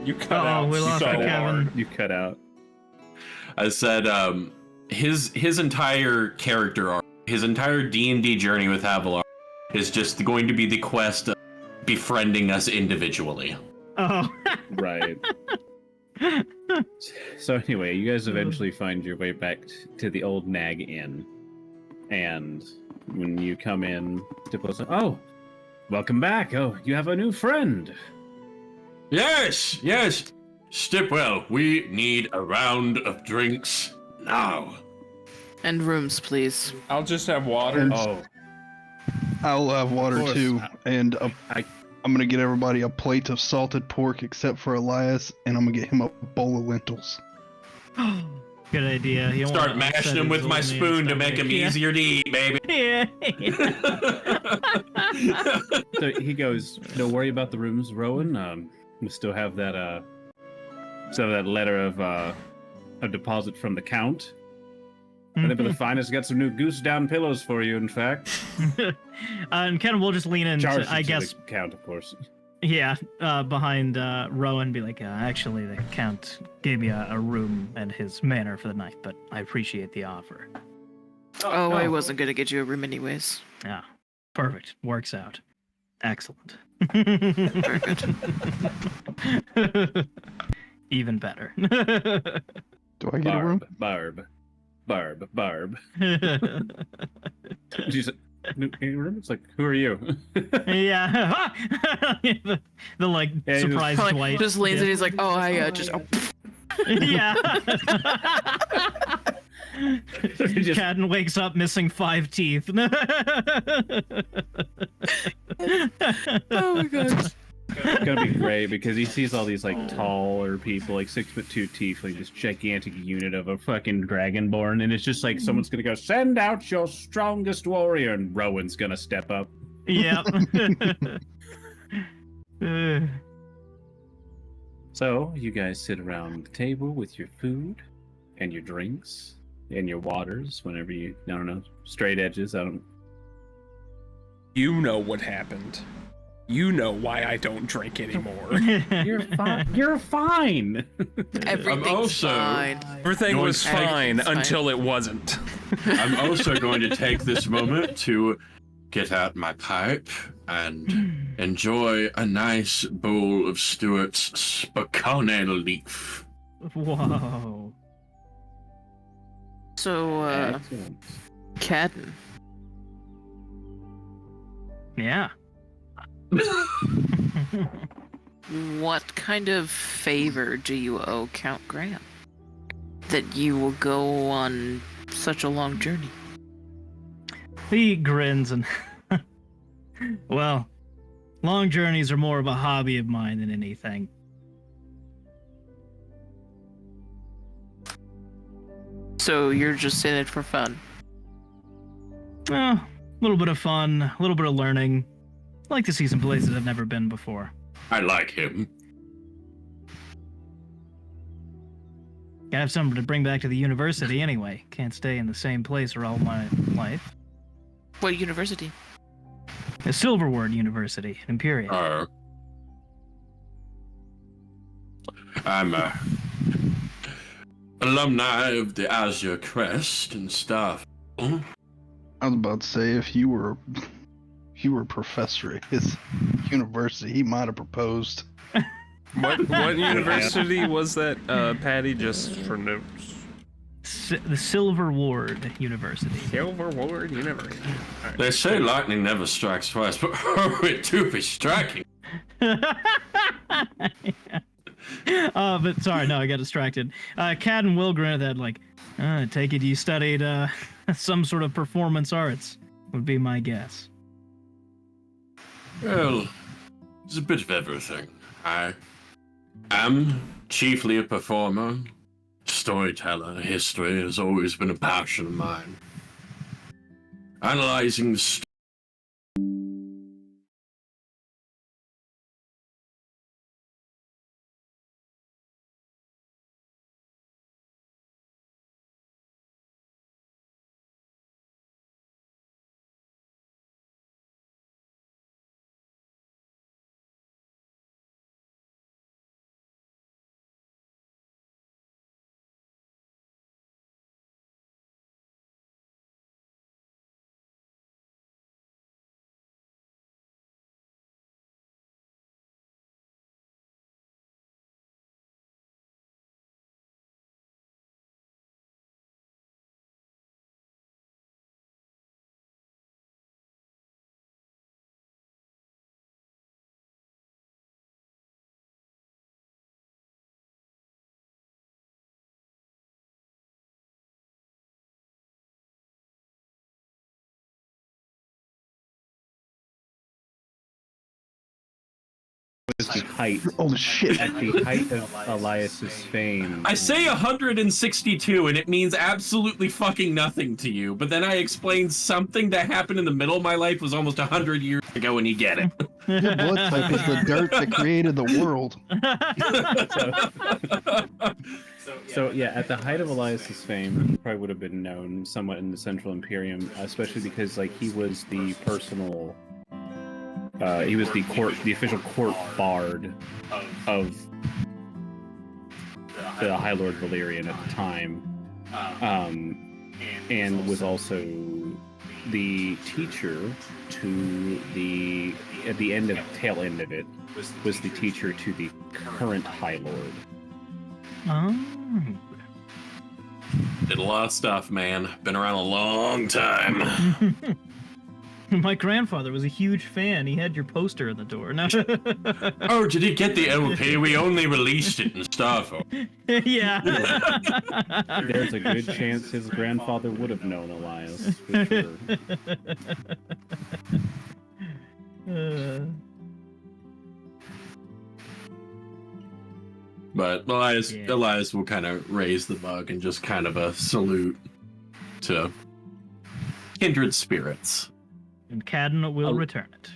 You cut out. We You lost cut Kevin. hard. You cut out. I said, his entire character arc, his entire D&D journey with Havilar is just going to be the quest of befriending us individually. Oh. Right. So anyway, you guys eventually find your way back to the old Nag Inn. And when you come in, Diplo's like, oh, welcome back. Oh, you have a new friend. Yes. Stipwell, we need a round of drinks now. And rooms, please. I'll just have water. Oh, I'll have water course. too, and I- I'm gonna get everybody a plate of salted pork except for Elias, and I'm gonna get him a bowl of lentils. Good idea. You don't Start wanna mashing upset them with his my old man's spoon to make stomach. them Yeah. easier to eat, baby. Yeah. so he goes, don't worry about the rooms, Rowan. We still have that letter of a deposit from the Count. I think the finest got some new goose down pillows for you, in fact. And Ken will just lean in, Charged I to guess, the Count, of course. yeah, behind Rowan, be like, actually, the Count gave me a room and his manor for the night, but I appreciate the offer. Oh, I wasn't gonna get you a room anyways. Yeah, perfect. Works out. Excellent. Very good. Even better. Do I get a room? Barb. She's like, "New room?" It's like, who are you? Yeah. the like Yeah, he was surprised Probably Dwight. just leans in. Yeah. He's like, "Oh, I just." Oh. Yeah. Just- Cadden wakes up missing 5 teeth. Oh my god. It's gonna be great because he sees all these like taller people, like 6'2" tiefling, this gigantic unit of a fucking dragonborn, and it's just like someone's gonna go, send out your strongest warrior, and Rowan's gonna step up. Yep. So you guys sit around the table with your food and your drinks and your waters whenever you, I don't know, straight edges. I don't. You know what happened. You know why I don't drink anymore. You're fine. You're fine. Everything's also- fine. Everything Going was to- fine Everything's fine. until it wasn't. I'm also going to take this moment to get out my pipe and enjoy a nice bowl of Stuart's spicone leaf. Whoa. So, Excellent. Cadden, Yeah. what kind of favor do you owe Count Graham that you will go on such a long journey? He grins and well, long journeys are more of a hobby of mine than anything. So you're just in it for fun. Well, a little bit of fun, a little bit of learning. I like to see some places I've never been before. I like him. Gotta have something to bring back to the university anyway. Can't stay in the same place for all my life. What university? The Silverword University, Imperial. I'm a alumni of the Azure Crest and stuff. I was about to say, if you were a professor at his university, he might have proposed. What university was that, Patty? Just for notes. The Silver Ward University. Silver Ward University. Right. They say lightning never strikes twice, but it do be striking. But sorry, no, I got distracted. Cad and Will granted that, like, take it you studied some sort of performance arts, would be my guess. Well, it's a bit of everything. I am chiefly a performer. Storyteller. History has always been a passion of mine. Analyzing the height. Oh shit! At the height of Elias's fame. I say 162 and it means absolutely fucking nothing to you, but then I explain something that happened in the middle of my life was almost 100 years ago and you get it. Your blood type is the dirt that created the world. So yeah, at the height of Elias's fame, he probably would have been known somewhat in the Central Imperium, especially because like he was the personal. He was the official court bard of the High Lord Valerian at the time, and was also the teacher to at the tail end of it, was the teacher to the current High Lord. Oh. Did a lot of stuff, man. Been around a long time. My grandfather was a huge fan. He had your poster in the door. No. Oh, did he get the LP? We only released it in Starfall. Yeah. There's a good chance his grandfather would have known Elias, for sure. But Elias will kind of raise the mug and just kind of a salute to kindred spirits. And Cadden will return it.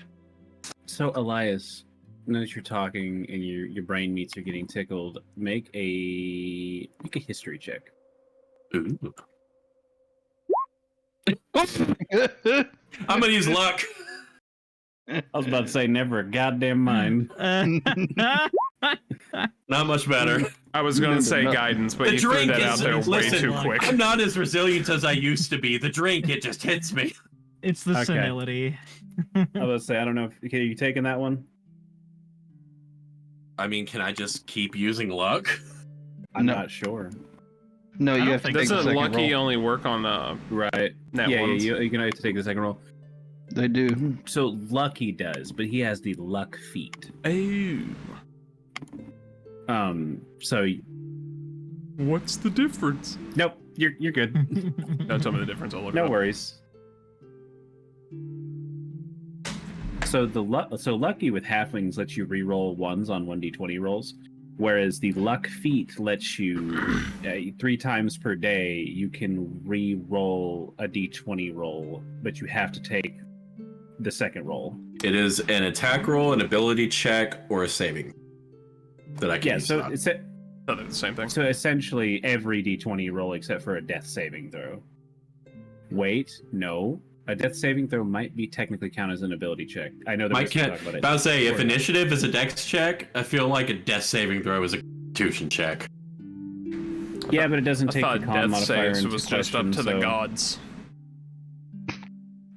So Elias, now that you're talking and your brain meats are getting tickled, make a history check. Ooh. I'm gonna use luck. I was about to say never a goddamn mind. Not much better. I was going to say guidance, but you threw that out there way too quick. I'm not as resilient as I used to be. The drink, it just hits me. It's the senility. I was about to say, I don't know. Are you taking that one? I mean, can I just keep using luck? I'm not sure. No, you have to take the Doesn't second lucky roll. only work on the right? net ones? Yeah. You can have to take the second roll. They do. So lucky does, but he has the luck feat. Oh. So What's the difference? nope, you're good. Don't tell me the difference. I'll look it No up. worries. So lucky with halflings lets you re-roll ones on 1d20 rolls, whereas the luck feat lets you 3 times per day you can re-roll a d20 roll, but you have to take the second roll. It is an attack roll, an ability check, or a saving that I can use. So it's Oh, they're the same thing. so essentially every d20 roll except for a death saving throw. Wait, no. A death saving throw might be technically count as an ability check. I know that we talk about it. About to say, if initiative is a dex check, I feel like a death saving throw is a constitution check. Yeah, but it doesn't I take thought the con death modifier saves into was just up question, to the so- gods.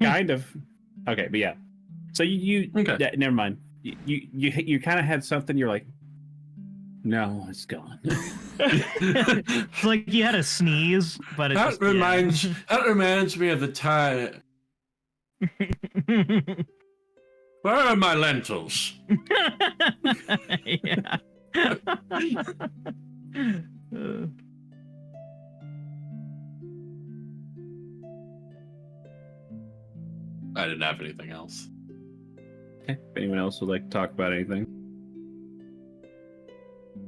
Kind of. Okay, but yeah. So you Okay. yeah, never mind. You kind of had something. You're like, no, it's gone. It's like you had a sneeze, but it That just reminds me of the time. Where are my lentils? yeah. I didn't have anything else. Okay. If anyone else would like to talk about anything,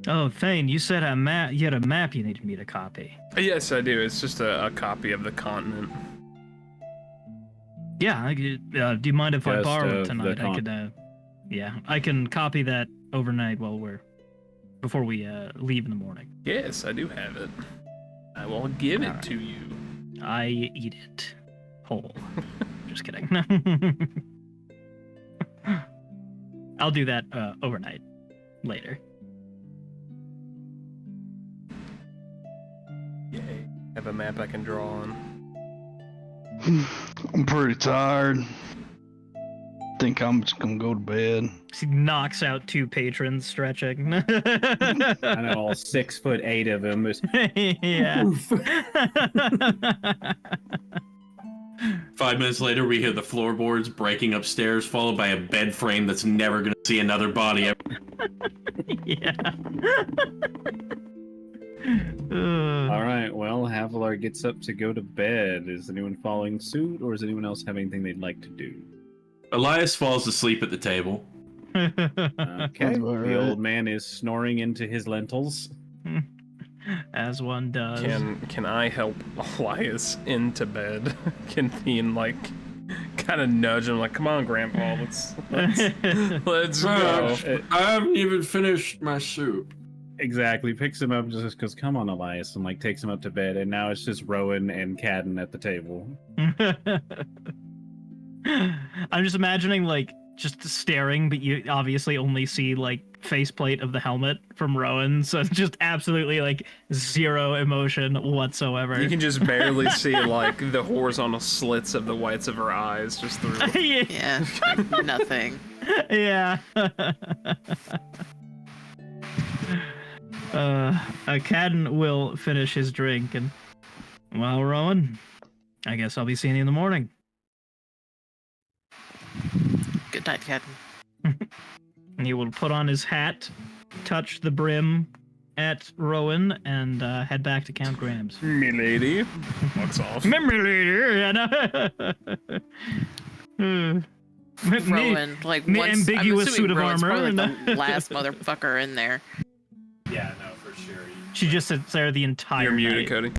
Oh, Thane, you said a map. You had a map you needed me to copy. Yes, I do. It's just a copy of the continent. Yeah, I could, do you mind if I Just borrow of it the tonight? I could. Yeah, I can copy that overnight before we leave in the morning. Yes, I do have it. I will give it Alright. to you. I eat it whole. Just kidding. I'll do that overnight later. Yay. Have a map I can draw on. I'm pretty tired. Think I'm just gonna go to bed. He knocks out 2 patrons stretching. I know all 6'8" of them. Yeah. 5 minutes later, we hear the floorboards breaking upstairs, followed by a bed frame that's never gonna see another body ever. Yeah. All right. Well, Havilar gets up to go to bed. Is anyone following suit, or does anyone else have anything they'd like to do? Elias falls asleep at the table. Okay. about The right. old man is snoring into his lentils. As one does. Can I help Elias into bed? Can Theine kind of nudge him like, come on, Grandpa, let's go. I haven't even finished my soup. Exactly. Picks him up just because, come on, Elias, and takes him up to bed. And now it's just Rowan and Cadden at the table. I'm just imagining just staring, but you obviously only see faceplate of the helmet from Rowan, so it's just absolutely zero emotion whatsoever. You can just barely see the horizontal slits of the whites of her eyes just through. Yeah. Yeah, nothing. Yeah. Cadden will finish his drink and, well, Rowan, I guess I'll be seeing you in the morning. Good night, Cadden. And he will put on his hat, touch the brim at Rowan, and head back to Count Graham's. Milady. Walks off. Memory later. Rowan, me once, ambiguous I'm suit of Rowan's armor. probably the last motherfucker in there. Yeah, no, for sure. She just sits there the entire You're muted, night. Cody.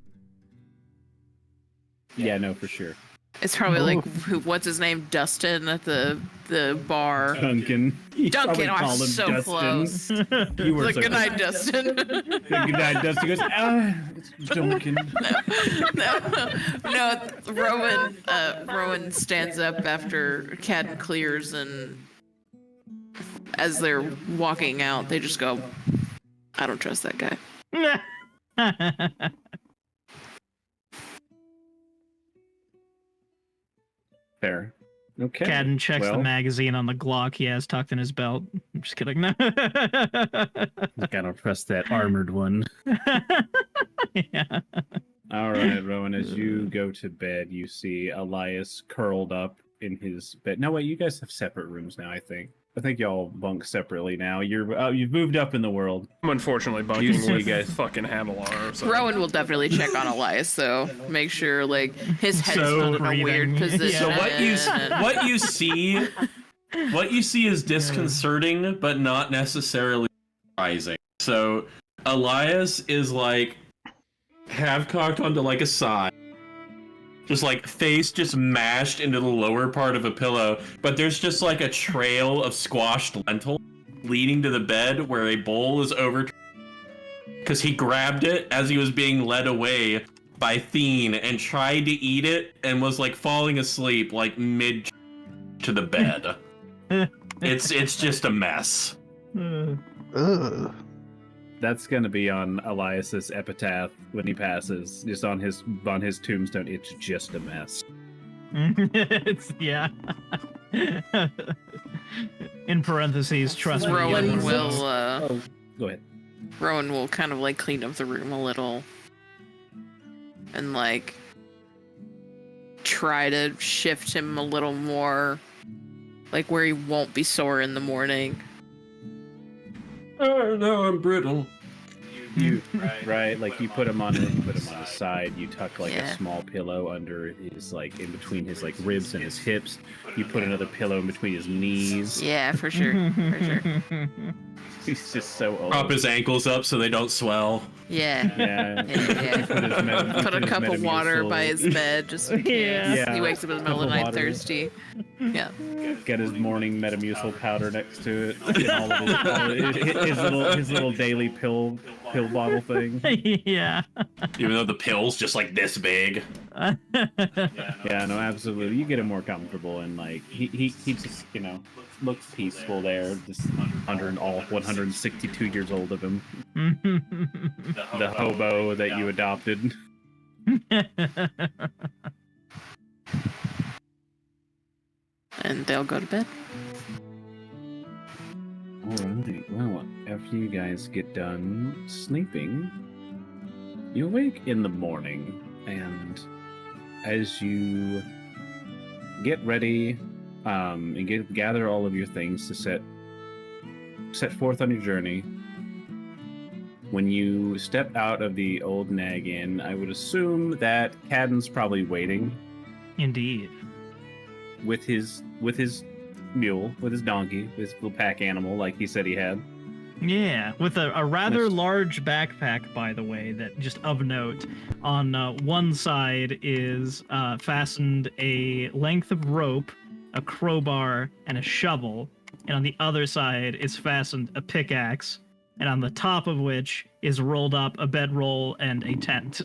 Yeah, no, for sure. It's probably what's his name, Dustin at the bar. Duncan. You probably Duncan, I'm call him so Dustin. close. You were Like, so good night, close. Dustin. Good night, Dustin. He goes, it's Duncan. no, Rowan stands up after Cadden clears, and as they're walking out, they just go, I don't trust that guy. Fair. Okay. Cadden checks the well, magazine on the Glock he has tucked in his belt. I'm just kidding. No. Gotta trust that armored one. Yeah. All right, Rowan, as you go to bed, you see Elias curled up in his bed. No, wait, you guys have separate rooms now, I think. I think y'all bunk separately now. You've moved up in the world. I'm unfortunately bunking with fucking Havilar. So. Rowan will definitely check on Elias, so make sure his head's So not in a weird breathing. position. So and- what you see is disconcerting, but not necessarily surprising. So Elias is half cocked onto a side, just face just mashed into the lower part of a pillow, but there's just a trail of squashed lentil leading to the bed where a bowl is over because he grabbed it as he was being led away by Theine and tried to eat it and was falling asleep mid to the bed. It's just a mess. Ugh. That's gonna be on Elias's epitaph when he passes. Just on his tombstone, it's just a mess. It's yeah. In parentheses, trust me. Rowan will Oh, go ahead. Rowan will kind of like clean up the room a little and like try to shift him a little more like where he won't be sore in the morning. Oh no, I'm brittle. Right, like you put him on his side. You tuck like Yeah. a small pillow under his like in between his like ribs and his hips. You put another pillow in between his knees. Yeah, for sure. For sure. He's just so old. Prop his ankles up so they don't swell. Yeah. Yeah. Yeah. Put a cup of water by his bed just in case. Yeah. He wakes up in the middle of the Cup of night water. thirsty. Yeah. Get his morning Metamucil powder next to it. And all of his little daily pill bottle thing. Yeah. Even though the pill's just like this big. Yeah, no, absolutely. You get him more comfortable, and like he just looks peaceful there, just under all 162 years old of him. The hobo that you adopted. And they'll go to bed. Alright, well, after you guys get done sleeping, you awake in the morning, and as you get ready and gather all of your things to set forth on your journey, when you step out of the old Nag Inn, I would assume that Cadden's probably waiting Indeed. with his mule, with his donkey, his little pack animal, like he said he had. Yeah, with a rather Nice. large backpack, by the way, that just of note. On one side is fastened a length of rope, a crowbar, and a shovel. And on the other side is fastened a pickaxe, and on the top of which is rolled up a bedroll and a tent.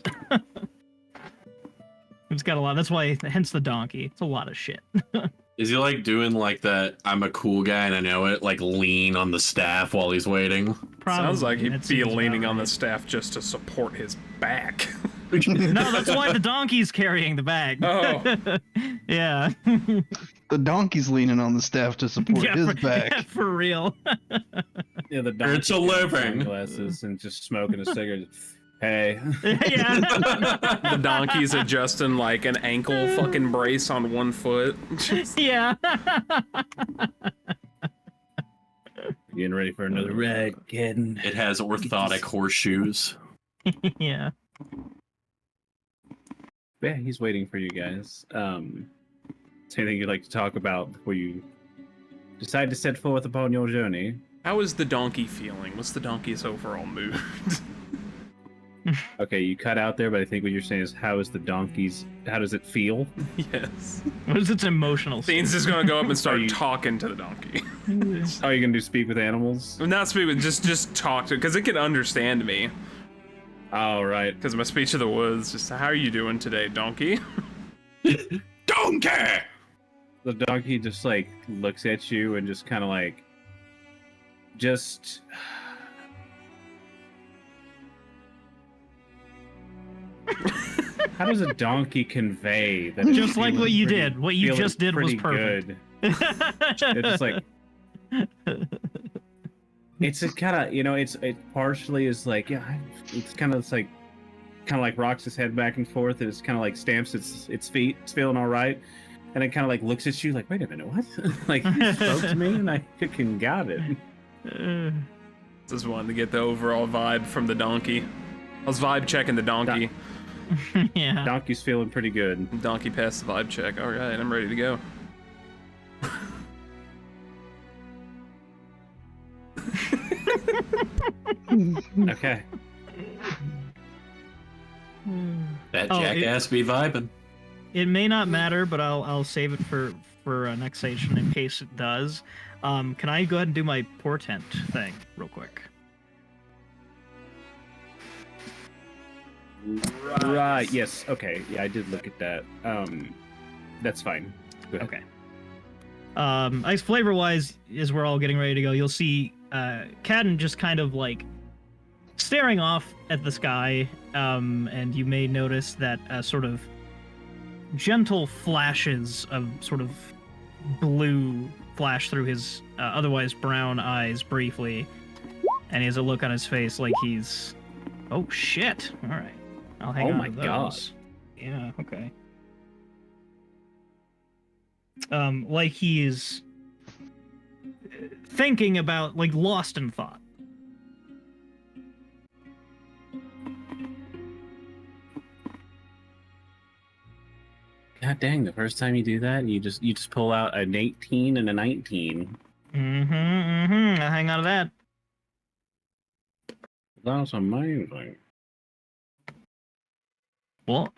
It's got a lot. That's why, hence the donkey. It's a lot of shit. Is he like doing like that I'm a cool guy and I know it, like lean on the staff while he's waiting? Sounds like Probably. he'd That be seems leaning about on the right. staff just to support his back. No, that's why the donkey's carrying the bag. Oh. Yeah. The donkey's leaning on the staff to support Yeah, his for, back. yeah, for real. Yeah, the It's a donkey wearing living. sunglasses and just smoking a cigarette. Hey. Yeah. The donkey's adjusting like an ankle fucking brace on one foot. Yeah. Getting ready for another ride, kidding. It has orthotic horseshoes. Yeah. Yeah, he's waiting for you guys. Is there anything you'd like to talk about before you decide to set forth upon your journey? How is the donkey feeling? What's the donkey's overall mood? Okay, you cut out there, but I think what you're saying is how does it feel? Yes. What is its emotional state? Dean's just gonna go up and Are start you- talking to the donkey. Oh, you're gonna do speak with animals? Not speak with, just talk to it, because it can understand me. Oh, right. Because my speech of the woods, just how are you doing today, donkey? Donkey! The donkey just like looks at you and just kind of like just how does a donkey convey that it's Just like feeling what you pretty- did. What you feeling just did was pretty perfect. good? It's just like it's a kind of it partially is like it's kind of like rocks its head back and forth and it's kind of like stamps its feet. It's feeling all right, and it kind of like looks at you like, wait a minute, what? Like you spoke to me and I fucking got it. Just wanted to get the overall vibe from the donkey. I was vibe checking the donkey. Yeah. Donkey's feeling pretty good. Donkey passed the vibe check. All right, I'm ready to go. Okay. That Oh, jackass be vibing. It may not matter, but I'll save it for next session in case it does. Can I go ahead and do my portent thing real quick? Right. Yes. Okay. Yeah, I did look at that. That's fine. Go ahead. Okay. I guess flavor-wise, as we're all getting ready to go, you'll see Cadden just kind of like staring off at the sky, and you may notice that sort of gentle flashes of sort of blue flash through his otherwise brown eyes briefly, and he has a look on his face like he's, oh shit! All right, I'll hang Oh on my to those. God. Yeah. Okay. Like he's thinking about, like, lost in thought. God dang! The first time you do that, you just pull out an 18 and a 19. I'll hang on to that. That's amazing. Well,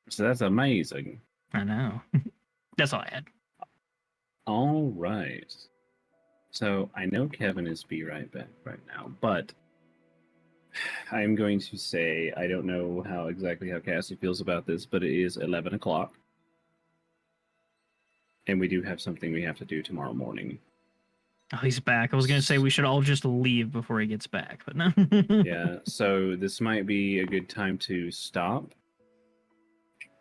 So that's amazing. I know. That's all I had. All right. So I know Kevin is be right back right now, but I'm going to say I don't know exactly how Cassie feels about this, but it is 11 o'clock. And we do have something we have to do tomorrow morning. Oh, he's back. I was gonna say we should all just leave before he gets back, but no. Yeah, so this might be a good time to stop.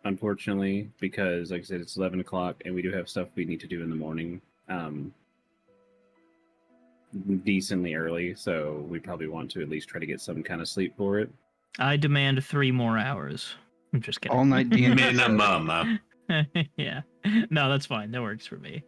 Unfortunately, because like I said, it's 11 o'clock and we do have stuff we need to do in the morning. Decently early, so we probably want to at least try to get some kind of sleep for it. I demand 3 more hours. I'm just kidding. All night DnD. Minimum. Yeah. No, that's fine. That works for me.